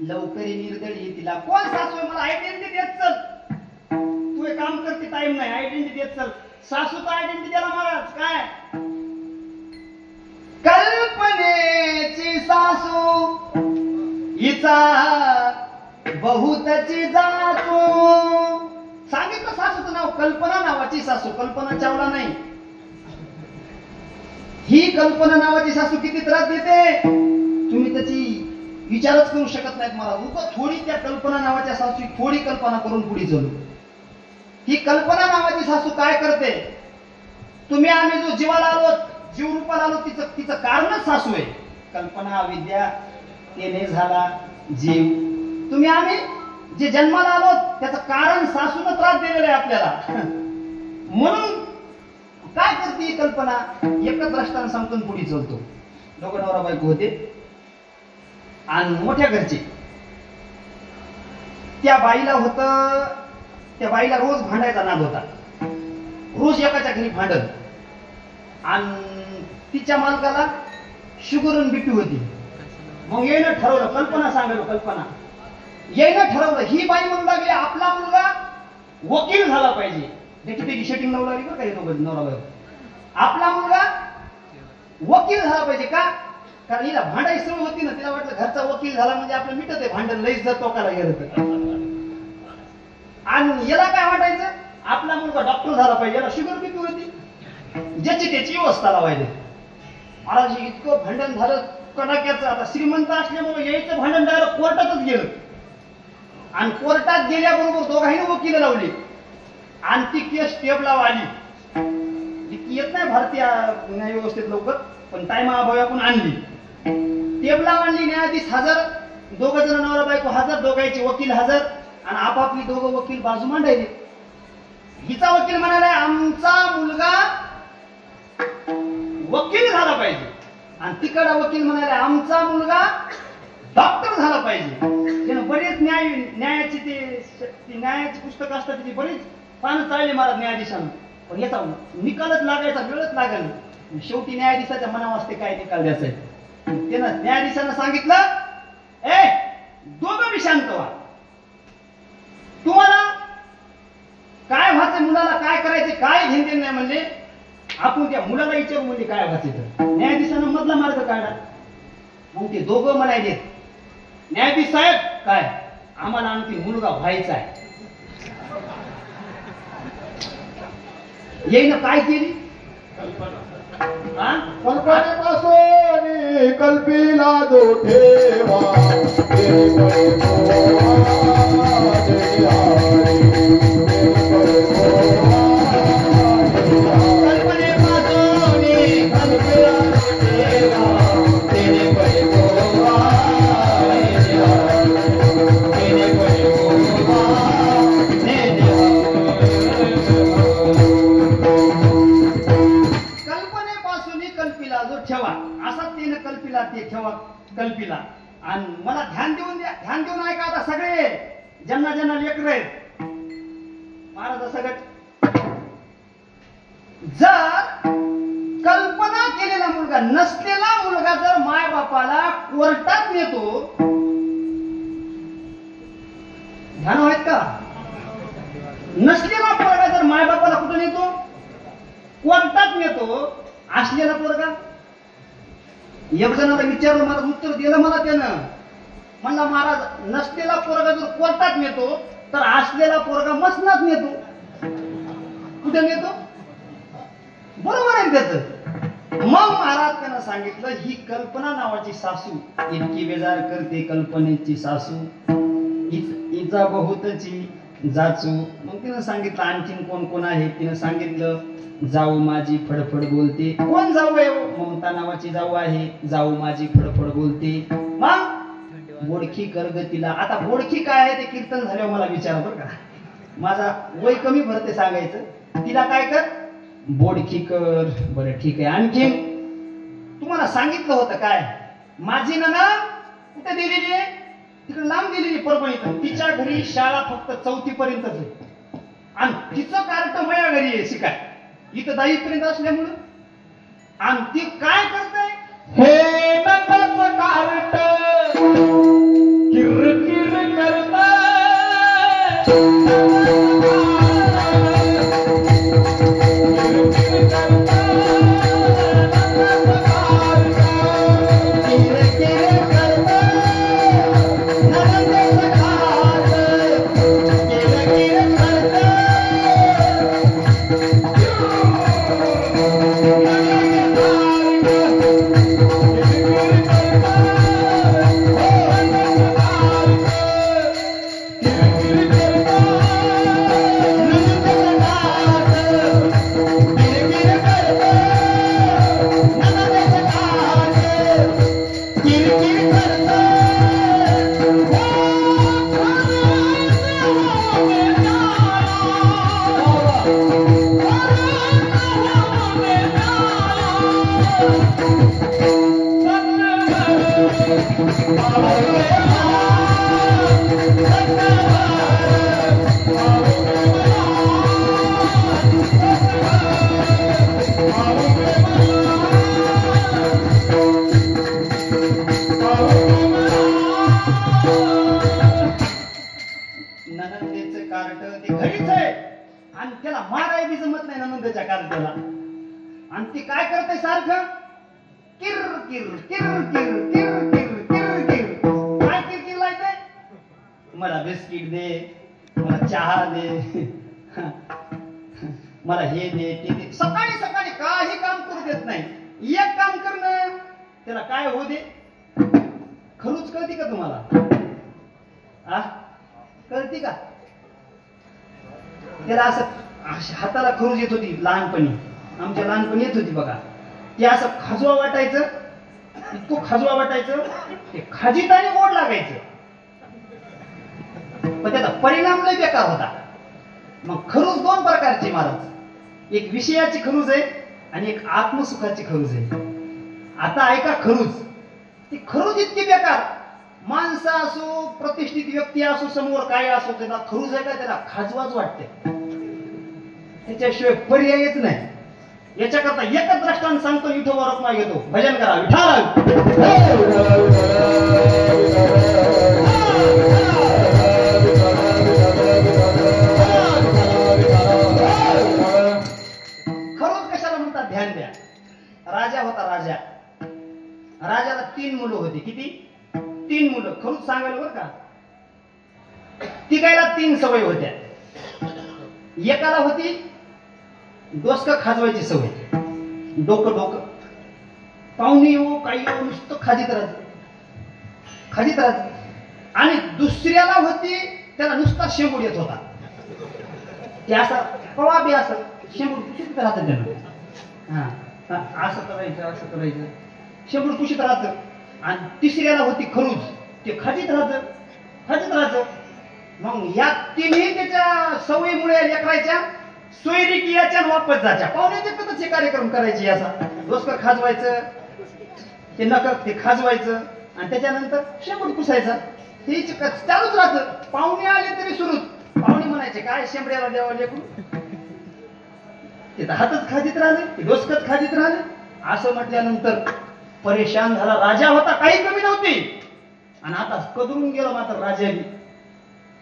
लवकरी निर्दळी तिला कोण सासू आहे? मला आयडेंटिटी देत चल. तू एक काम करते, टाइम नाही, आयडेंटिटी देत चल. सासूचा आयडेंटिटी द्याला महाराज काय? कल्पनेची सासू हिचा बहुतची जाचू. सांगितलं सासूचं नाव कल्पना नावाची सासू. कल्पना चावला नाही. ही कल्पना नावाची सासू किती त्रास देते तुम्ही त्याची विचारच करू शकत नाहीत. मला उगाच थोडी त्या कल्पना नावाच्या सासूची थोडी कल्पना करून पुढे चलू. ही कल्पना नावाची सासू काय करते? तुम्ही आम्ही जो जीवाला आलो, जीव रूपाला आलो, तिचं कारणच सासू आहे. कल्पना विद्या तेने झाला जीव. तुम्ही आम्ही जे जन्माला आलो त्याचं कारण सासून त्रास दिलेला आहे आपल्याला. म्हणून काय करते ही कल्पना? एकच रस्त्यानं संपून पुढे चलतो. दोघं नवरा बायको होते आणि मोठ्या घरचे. त्या बाईला रोज भांडायचा नाद होता. रोज एकाच्या घरी भांडण. आणि तिच्या मालकाला शुगर आणि बीपी होती. मग येणं ठरवलं, कल्पना सांगायला कल्पना येणं ठरवलं. ही बाई म्हणू लागली आपला मुलगा वकील झाला पाहिजे. त्याची सेटिंग लावू लागली बरं का दोघं नवरा बायको. आपला मुलगा वकील झाला पाहिजे का? कारण हिला भांडाई सवय होती ना. तिला वाटलं घरचा वकील झाला म्हणजे आपलं मिटत आहे भांडण. लईच जर टोकाला गेलं तर. आणि याला काय वाटायचं? आपला मुलगा डॉक्टर झाला पाहिजे. याला शुगर बीपी होती. ज्याची त्याची व्यवस्था लावायची. महाराज इतकं भांडण झालं. कडाक्याचं. आता श्रीमंत असल्यामुळे यायचं भांडण डायरेक्ट कोर्टातच गेलं आणि कोर्टात गेल्याबरोबर दोघांनी वकील लावली आणि ती केस टेबलावर आली. इतकी येत नाही भारतीय न्याय व्यवस्थेत लवकर, पण टाइम अभावी आपण आणली. टेबलावर आणली, न्यायाधीश हजर, दोघं जण नवरा बायको हजर, दोघांचे वकील हजर आणि आपापली दोघं वकील बाजू मांडायले. हिचा वकील म्हणाला आमचा मुलगा वकील झाला पाहिजे आणि तिकडा वकील म्हणाले आमचा मुलगा डॉक्टर झाला पाहिजे. त्यानं बरेच न्यायाची ते न्यायाची पुस्तक असतात तिची बरीच पानं चालली महाराज न्यायाधीशानं, पण याचा निकालच लागायचा वेळच लागेल. शेवटी न्यायाधीशाच्या मनावर असते काय निकाल द्यायचा आहे. त्यानं न्यायाधीशानं सांगितलं ए दोघं बी शांत व्हा, तुम्हाला काय व्हायचं, मुलाला काय करायचे काय घेणं नाही म्हणले, आपण त्या मुलाला विचारू म्हणजे काय व्हायचे. तर न्यायाधीशानं मधला मार्ग काढला. मग ते दोघं म्हणायचे न्यायाधीश साहेब काय आम्हाला आणखी मुलगा व्हायचा आहे. येईन काय केली कल्पनेपासून कल्पीला जो ठेवा कल्पीला. आणि मला ध्यान देऊन द्या, ध्यान देऊन ऐका आता सगळे ज्यांना ज्यांना लेकर आहेत महाराज सगळं. जर कल्पना केलेला मुलगा नसलेला मुलगा जर माय बापाला कोर्टात नेतो, ध्यान आहेत का, नसलेला पोरगा जर माय बापाला कुठं नेतो कोर्टात नेतो, असलेला पोरगा एक जणाला विचारलं मला उत्तर दिलं मला त्यानं, म्हणला महाराज नसलेला पोरगा जर कोर्टात नेतो तर असलेला पोरगा मसनात नेतो. कुठे नेतो बरोबर आहे त्याच. मग महाराज त्यानं सांगितलं ही कल्पना नावाची सासू इतकी बेजार करते, कल्पनेची सासू हिचा बहुतची जाचू. मग तिनं सांगितलं आणखीन कोण कोण आहे, तिनं सांगितलं जाऊ माझी फडफड बोलते. कोण जाऊ आहे, ममता नावाची जाऊ आहे, जाऊ माझी फडफड बोलते. मग बोडखी कर ग तिला. आता बोडखी काय आहे ते कीर्तन झाल्यावर मला विचार बरं का, माझा वय कमी भरते सांगायचं. तिला काय कर बोडखी कर. बरं ठीक आहे, आणखीन तुम्हाला सांगितलं होतं काय माझी ना कुठे दिलेली आहे, तिकडे लांब दिलेली परभणीत. तिच्या घरी शाळा फक्त 4थी पर्यंतच आहे आणि तिचं कार्ट माझ्या घरी आहे शिकाय, इथं 10वी पर्यंत असल्यामुळं. आणि ती काय करते हे नकाच कार्ट किर किर करत ननंदेचं कार्ट ते घरीच आहे आणि त्याला माराय बी जमत नाही ननंदेच्या कार्टाला. आणि ती काय करते सारखं किर किर किर किर किर किर किर किर. काय किर किर लायते, मला बिस्किट दे, मला चहा दे, मला हे दे ते दे. सकाळी सकाळी काही काम करू देत नाही. एक काम करणं त्याला काय होऊ दे खरूच कळती का तुम्हाला? आ कळती का? त्याला असं हाताला खरूज येत होती लहानपणी, आमच्या लहानपणी येत होती बघा. ते असं खाजवा वाटायचं, इतकं खाजवा वाटायचं, ते खाजीत आणि गोड लागायचं, पण त्याचा परिणाम लय बेकार होता. मग खरूज दोन प्रकारची महाराज, एक विषयाची खरूज आहे आणि एक आत्मसुखाची खरूज आहे. आता ऐका खरूज. ती खरूज इतकी बेकार, माणसं असो, प्रतिष्ठित व्यक्ती असो, समोर काय असो, त्याला खरूज आहे का त्याला खाजवाच वाटते, त्याच्याशिवाय पर्यायच नाही. याच्याकरता एकच दृष्टांत सांगतो, विठोबा रत्ना घेतो, भजन करा विठाल. खरूज कशाला म्हणतात ध्यान द्या. राजा होता, राजा. राजाला 3 मुलं होती. किती? 3 मुलं. खरूज सांगायला बरं का, तिघायला 3 सवय होत्या. एकाला होती डोसकं खाजवायची सवय, डोकं डोकं पाहुणे येऊ काही येऊ नुसतं खाजीत राहत. आणि दुसऱ्याला होती त्याला नुसता शेंबूड येत होता. ते असा कवा बी असं शेंबूड कुशीत राहत त्यानं. असं करायचं शेंबूड कुशीत राहत. आणि तिसऱ्याला होती खरूज, ते खाजीत राहत. मग या तिन्ही त्याच्या सवयीमुळे लेकरायच्या सोयरिकीयाच्या वापस जायच्या. पाहुण्याच्या पद्धतीचे कार्यक्रम करायचे. असा डोसकं खाजवायचं, ते नक ते खाजवायचं आणि त्याच्यानंतर शेंबूड पुसायचा. हे चालूच राहतं. पाहुणे आले तरी सुरूच. पाहुणे म्हणायचे काय शेंबड्याला द्यावा लेकरू, ते हातच खाजीत राहिले, ते डोसकच खाजीत राहिले. असं म्हटल्यानंतर परेशान झाला. राजा होता, काही कमी नव्हती, आणि आता कदरून गेला मात्र राजा बी.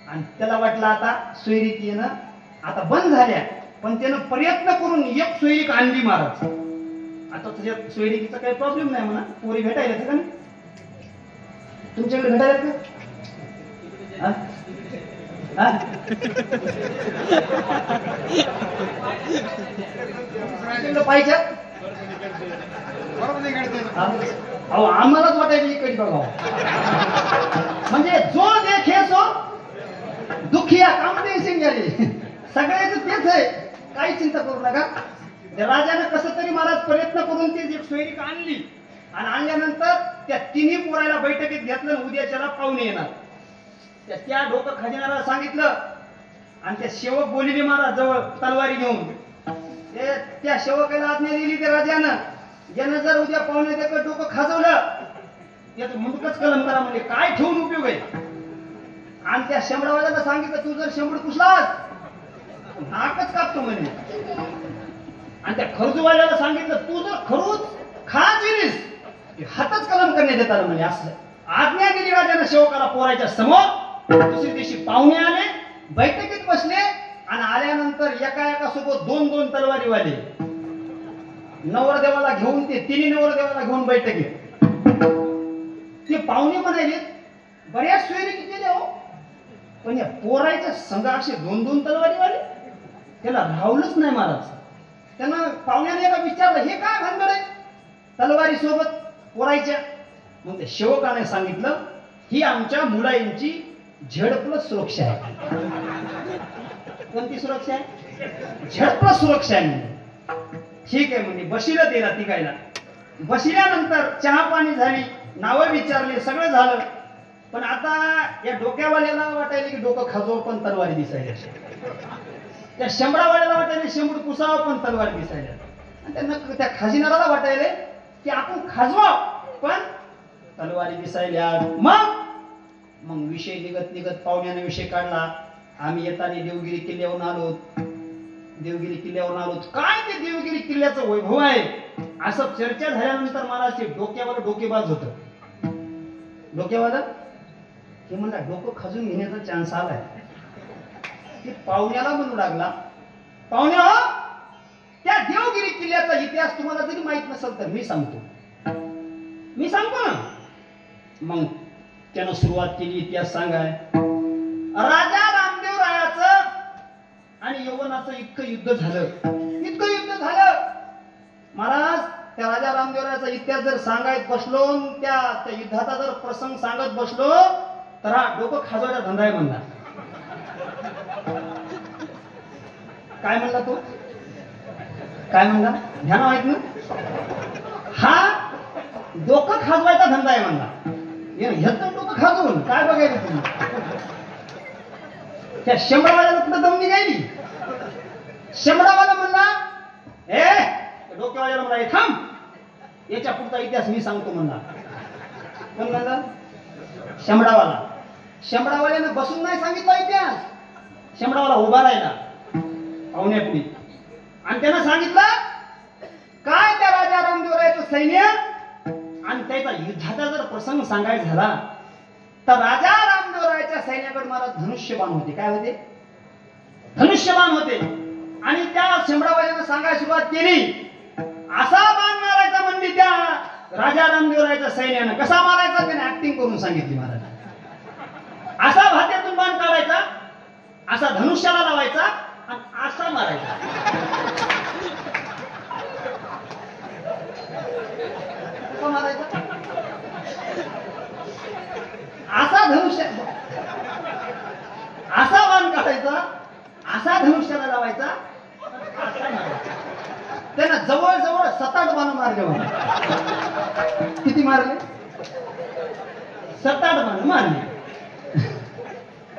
आणि त्याला वाटलं आता सोयरीक येणं आता बंद झाल्या, पण त्यानं प्रयत्न करून एक सोयरीक आणली महाराज. आता तुझ्या सोयरिकीचा काही प्रॉब्लेम नाही म्हणा, पोरी भेटायला का नाही? तुमच्याकडे भेटायला का पाहिजे? अहो आम्हालाच वाटायचं इकडे बघावं. म्हणजे जो देखे सो दुखिया कॉम्पिटिशन झाली, सगळ्याच तेच आहे. काही चिंता करू नका. त्या राजाने कसं तरी महाराज प्रयत्न करून ती एक सोयरीक आणली, आणि आणल्यानंतर त्या तिन्ही पोराला बैठकीत घेतलं. उद्याच्याला पाहुणे येणार, त्या डोकं खजिनाला सांगितलं. आणि त्या सेवक बोलिले महाराज जवळ तलवारी घेऊन. त्या सेवकाला आज्ञा दिली त्या राजानं, ज्यानं जर उद्या पाहुणे देखत डोकं खाजवलं याचं मुंडकच कलम करा म्हणजे. काय ठेवून उपयोग आहे? आणि त्या शेंबडावाल्याला सांगितलं, तू जर शेंबड पुसलास नाकच कापतो म्हणे. आणि त्या खरूजवाल्याला सांगितलं, तू जर खरूज खाजीलीस हातच कलम करण्यात येतात म्हणे. असं आज्ञा दिली राजानं सेवकाला पोराच्या समोर. दुसऱ्या दिवशी पाहुणे आले, बैठकीत बसले, आणि आल्यानंतर एका सोबत 2-2 तलवारीवाले नवरदेवाला घेऊन, ते तिन्ही नवरदेवाला घेऊन बैठकीत. ते पाहुणे म्हणाले बऱ्याच सोयरीकी केल्या हो, पण या पोरायच्या संघ असे 2-2 तलवारीवाले, त्याला राहवलंच नाही महाराज. त्यानं पाहुण्याने एका विचारलं, हे काय भानगड आहे तलवारी सोबत पोरायच्या? मग त्या सेवकाने सांगितलं, ही आमच्या मुलांची झेड+ सुरक्षा आहे. कोणती सुरक्षा आहे? झेड+ सुरक्षा आहे म्हणजे. ठीक आहे म्हणजे. बशिलं त्याला तिघायला. बशिल्यानंतर चहा पाणी झाली, नावं विचारली, सगळं झालं. पण आता या डोक्यावाल्याला वाटायला की डोकं खाजव पण तलवारी दिसायला, त्या शेंबडावाल्याला वाटायला शेंबूड पुसावं पण तलवारी दिसायला, आणि त्यांना त्या खजिनाराला वाटायले की आपण खाजवा पण तलवारी दिसायला. मग विषय निघत पाहुण्याने विषय काढला. आम्ही येताना देवगिरी किल्ल्यावरून आलो. काय ते देवगिरी किल्ल्याचं वैभव आहे असं चर्चा झाल्यानंतर मला ते डोक्यावर डोकेबाज होत. डोक्यावर हे म्हणला डोकं खाजून घेण्याचा चान्स आलाय. ते पाहुण्याला म्हणू लागला, पाहुण्या त्या देवगिरी किल्ल्याचा इतिहास तुम्हाला जरी माहित नसेल तर मी सांगतो ना. मग त्यानं सुरुवात केली इतिहास सांगाय. राजा रामदेव रायाचं आणि यवनाचं इतकं युद्ध झालं महाराज. त्या राजा रामदेवरायाचा इतिहास जर सांगायत बसलो त्या युद्धाचा जर प्रसंग सांगत बसलो तर हा डोकं खाजवायचा धंदा आहे म्हणला. काय म्हणला तो? काय म्हणला? ध्यान आहेत ना? हा डोकं खाजवायचा धंदा आहे म्हणला. ह्याचं डोकं खाजवून काय बघायचं तुम्ही? त्या शंभरावाल्याला कुठं दम निघाली? शंभरावाला म्हणला डोक्यावाल्याला म्हणला थांब याच्या पुढचा इतिहास मी सांगतो म्हणला. कोण म्हणला? शंभरावाला. शंभरावाल्यानं बसून नाही सांगितला इतिहास. शंभरावाला उभा राहिला पाहुण्यापुढे आणि त्यानं सांगितलं काय त्या राजा रामदेवरायाचं सैन्य आणि त्याचा युद्धाचा जर प्रसंग सांगायचा झाला तर राजा रामदेवरायाच्या सैन्याकडे महाराज धनुष्यबाण होते. काय होते? धनुष्यबाण होते. आणि त्या शंभरावाल्यानं सांगायला सुरुवात केली असा बाण मारायचा म्हणजे त्या राजा रामदेवरायाच्या सैन्यानं. कसा मारायचा त्याने ऍक्टिंग करून सांगितली महाराज. असा भात्यातून बाण काढायचा, असा धनुष्याला लावायचा आणि असा मारायचा. कसा मारायचा? असा धनुष्य असा बाण काढायचा, असा धनुष्याला लावायचा, असा मारायचा. त्यांना जवळजवळ 7-8 बाण मारले होते. किती मारले? 7-8 बाण मारले.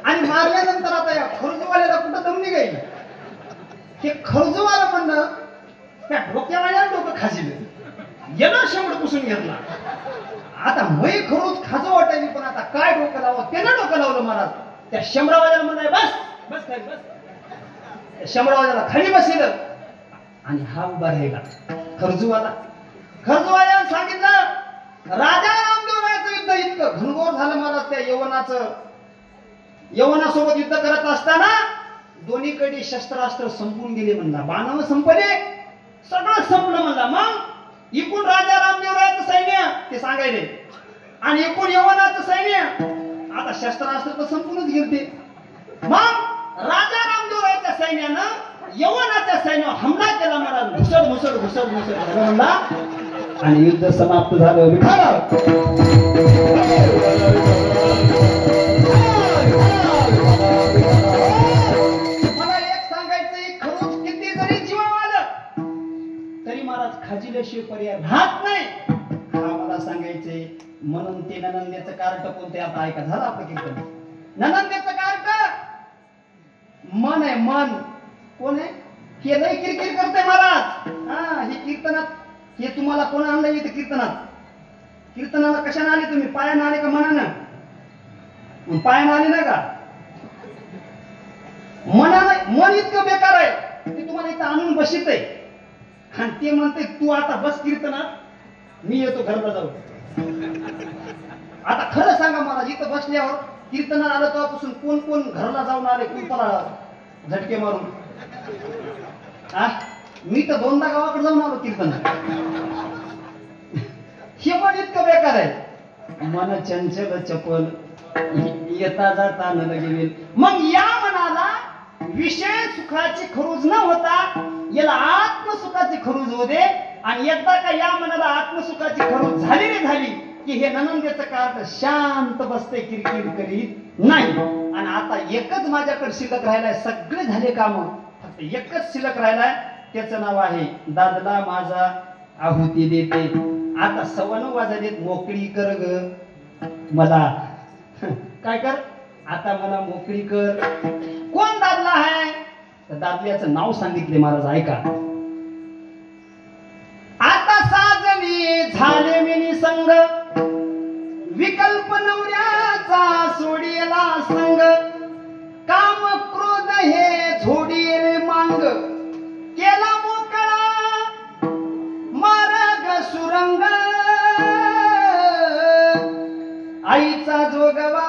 आणि मारल्यानंतर आता या खर्जवाल्याला कुठं दम निघाली? हे खर्जवाला म्हणणं त्या डोक्यावाल्याला डोकं खाजिलं. येणं शेवट पुसून घेतला. आता मै खरोच खाजो वाटायची पण आता काय डोकं लावलं? त्यानं डोकं लावलं महाराज. त्या शंभरावाल्याला म्हणाय बस बस खाली बस. शंभरावाल्याला खाली बसलं आणि हा उभा राहिला खर्जूवाला. खर्जूवाल्यानं सांगितलं राजा रामदेवरायाचं युद्ध इतकं घनघोर झालं महाराज. त्या यवनासोबत युद्ध करत असताना दोन्हीकडे शस्त्रास्त्र संपून गेले म्हणला. बाणावर संपले, सगळं संपलं म्हणला. मग एकूण राजा रामदेवरायाचं सैन्य ते सांगायले आणि एकूण यवनाचं सैन्य आता शस्त्रास्त्र तर संपूनच गेलते. मग राजा रामदेवरायाच्या सैन्यानं यवनाच्या सैन्यावर हमला केला महाराज. घुसड म्हणला आणि युद्ध समाप्त झालं. मला एक सांगायचंय खरोच किती जरी जीवा आलं तरी महाराज खाजिल्याशिवाय पर्याय राहत नाही. हा मला सांगायचंय. म्हणून ते ननंदेचं कार्ट कोणते आता ऐका झालं आपलं कीर्तन. ननंदेचं कार्ट मन आहे. मन कोण आहे? हे लय किरकिर करते महाराज. हा हे कीर्तनात हे तुम्हाला कोण आणलं इथे कीर्तनात? कीर्तनाला कशाने आले तुम्ही? पायानं आले का मनानं? पायानं आले ना का? मनानं. मन इतकं बेकार आहे की तुम्हाला इथं आणून बसित आहे आणि ते म्हणते तू आता बस कीर्तनात, मी येतो घरला जाऊ. आता खरं सांगा महाराज इथं बसल्यावर कीर्तनात आलं तेव्हापासून कोण कोण घरला जाऊन आले कुलपाला झटके मारून? मी तर 2दा गावाकडे जाऊन आलो कीर्तनात. हे पण इतकं बेकार आहे. मन चंचल चपल येता जाता न लगेल. मग या मनाला विषय सुखाची खरूज न होता याला आत्मसुखाची खरूज होऊ दे. आणि एकदा का या मनाला आत्मसुखाची खरूज झाली रे झाली की हे ननंदेचं कार्ट शांत बसते, किरकिर करीत नाही. आणि आता एकच माझ्याकडे शिल्लक राहिलाय. सगळे झाले काम, फक्त एकच शिल्लक राहिलाय. त्याचं नाव आहे दादला माझा आहुती देते. आता 9:15 वाजलेत. मोकळी कर ग मला. काय कर? आता मला मोकळी कर. कोण दादला आहे? तर दादल्याचं नाव सांगितले महाराज ऐका. आता साजनी झाले मिनी संग, विकल्प नवऱ्याचा सोडिला संग, काम क्रोध हे झोडील मांग, केला मोकळा मार्ग सुरंग, आईचा जोगवा.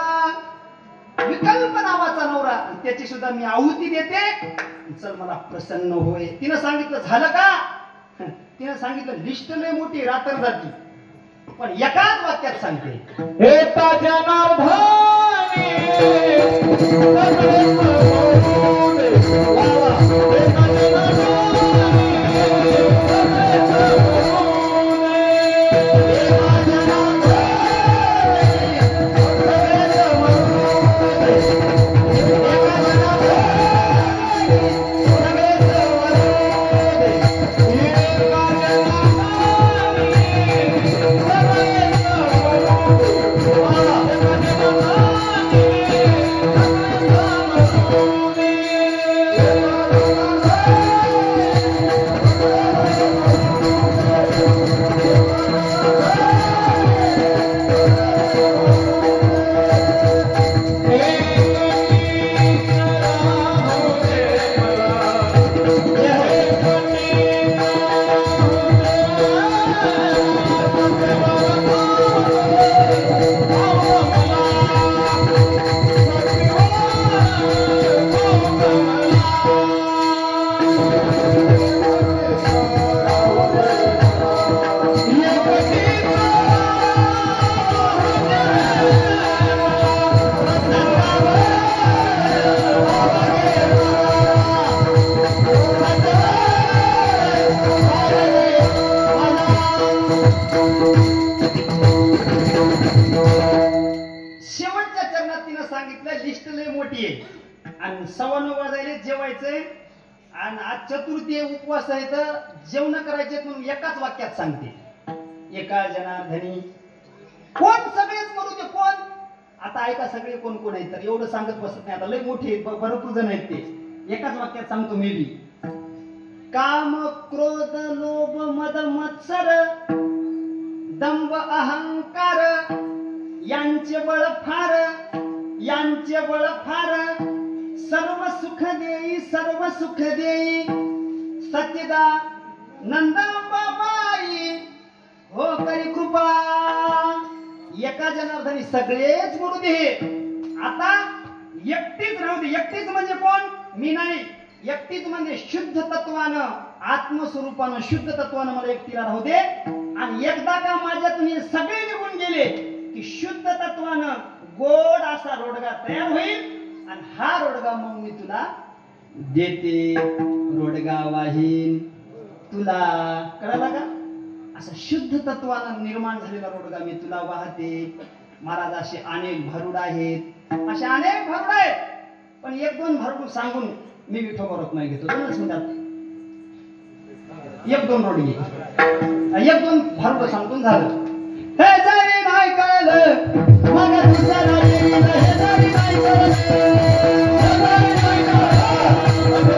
विकल्प नावाचा नवरा, त्याची सुद्धा मी आहुती देते. चल मला प्रसन्न होय. तिनं सांगितलं झालं का? तिनं सांगितलं लिस्ट लय मोठी रात्र जाती पण एकाच वाक्यात सांगते हे ताज्या नावधानी लिस्ट लय मोठी आहे आणि 9:15 वाजायला जेवायचंय आणि आज चतुर्थी आहे, उपवास आहे तर जेवण करायचे म्हणून एकाच वाक्यात सांगते, एका जनार्दनी कोण सगळेच करू दे कोण. आता ऐका सगळे कोण कोण आहेत तर एवढं सांगत बसत नाही, आता लय मोठी आहेत भरपूर जण आहेत ते. एकाच वाक्यात सांगतो मी बी. काम क्रोध लोभ मद मत्सर दंभ अहंकार यांचे बळ फार, यांचे बळ फार. सर्व सुख देई सर्व सुख देई सच्चिदा नंद बाबाई हो करी कृपा. एका जनार्दनी सगळेच म्हणू दे. आता एकटीच राहू दे. एकटीच म्हणजे कोण? मी नाही. एकटीच म्हणजे शुद्ध तत्वानं आत्मस्वरूपानं शुद्ध तत्वानं मला एकटीला राहू दे. आणि एकदा का माझ्यातून हे सगळे निघून गेले की शुद्ध तत्वानं गोड असा रोडगा तयार होईल आणि हा रोडगा मग मी तुला देते. रोडगा वाहीन तुला. कळाला का? असं शुद्ध तत्वानं निर्माण झालेला रोडगा मी तुला वाहते. महाराज असे अनेक भारुड आहेत, असे अनेक भारुड आहेत, पण एक दोन भारुड सांगून मी विठोबा नाही घेतो. 2 मिनिटात 1-2 रोड घे, 1-2 भारुड सांगून झालं. हे जरी नाही कळलं मग दुसरा येईल, हे जरी नाही कळलं, हे जरी नाही कळलं, मग दुसरा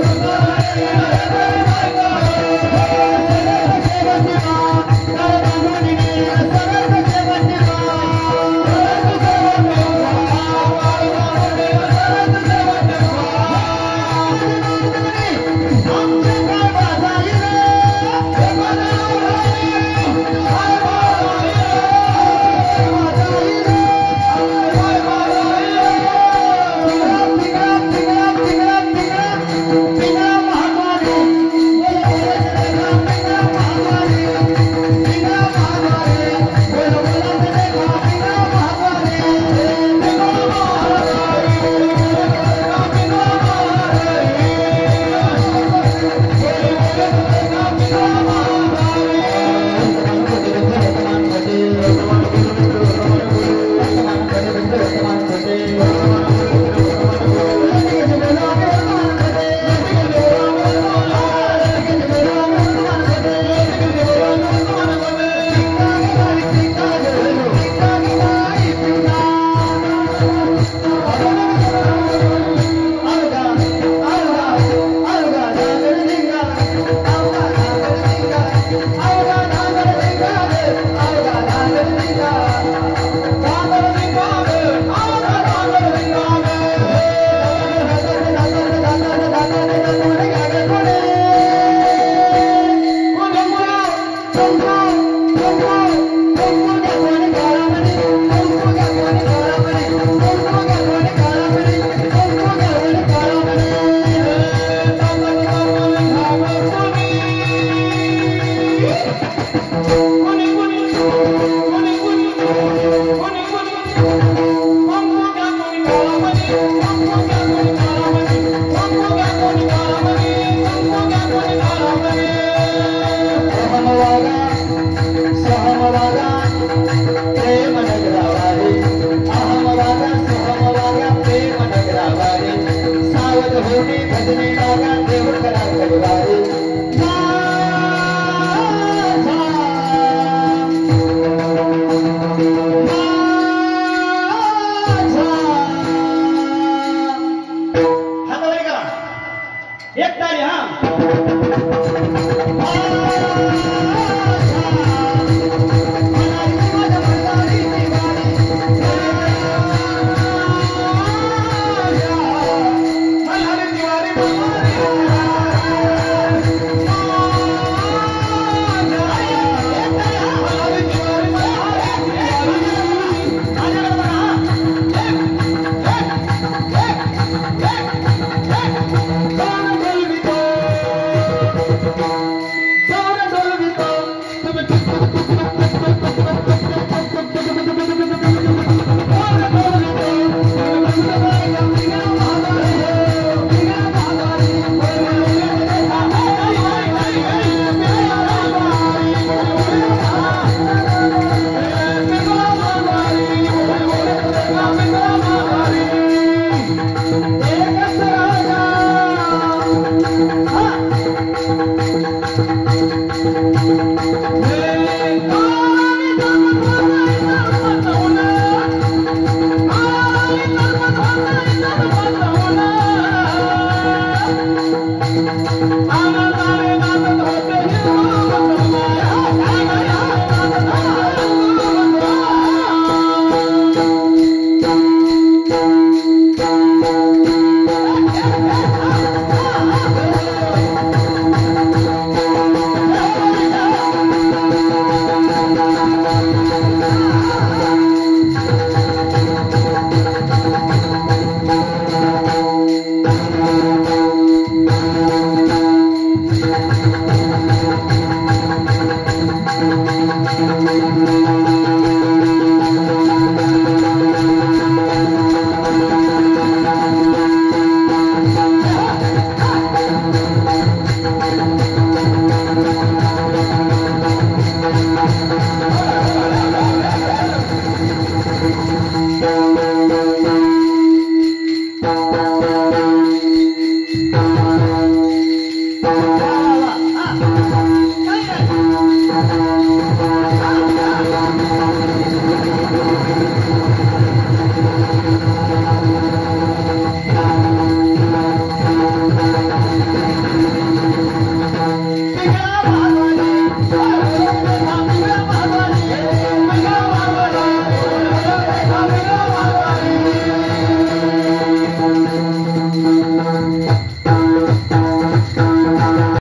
येईल, हे जरी नाही Thank you.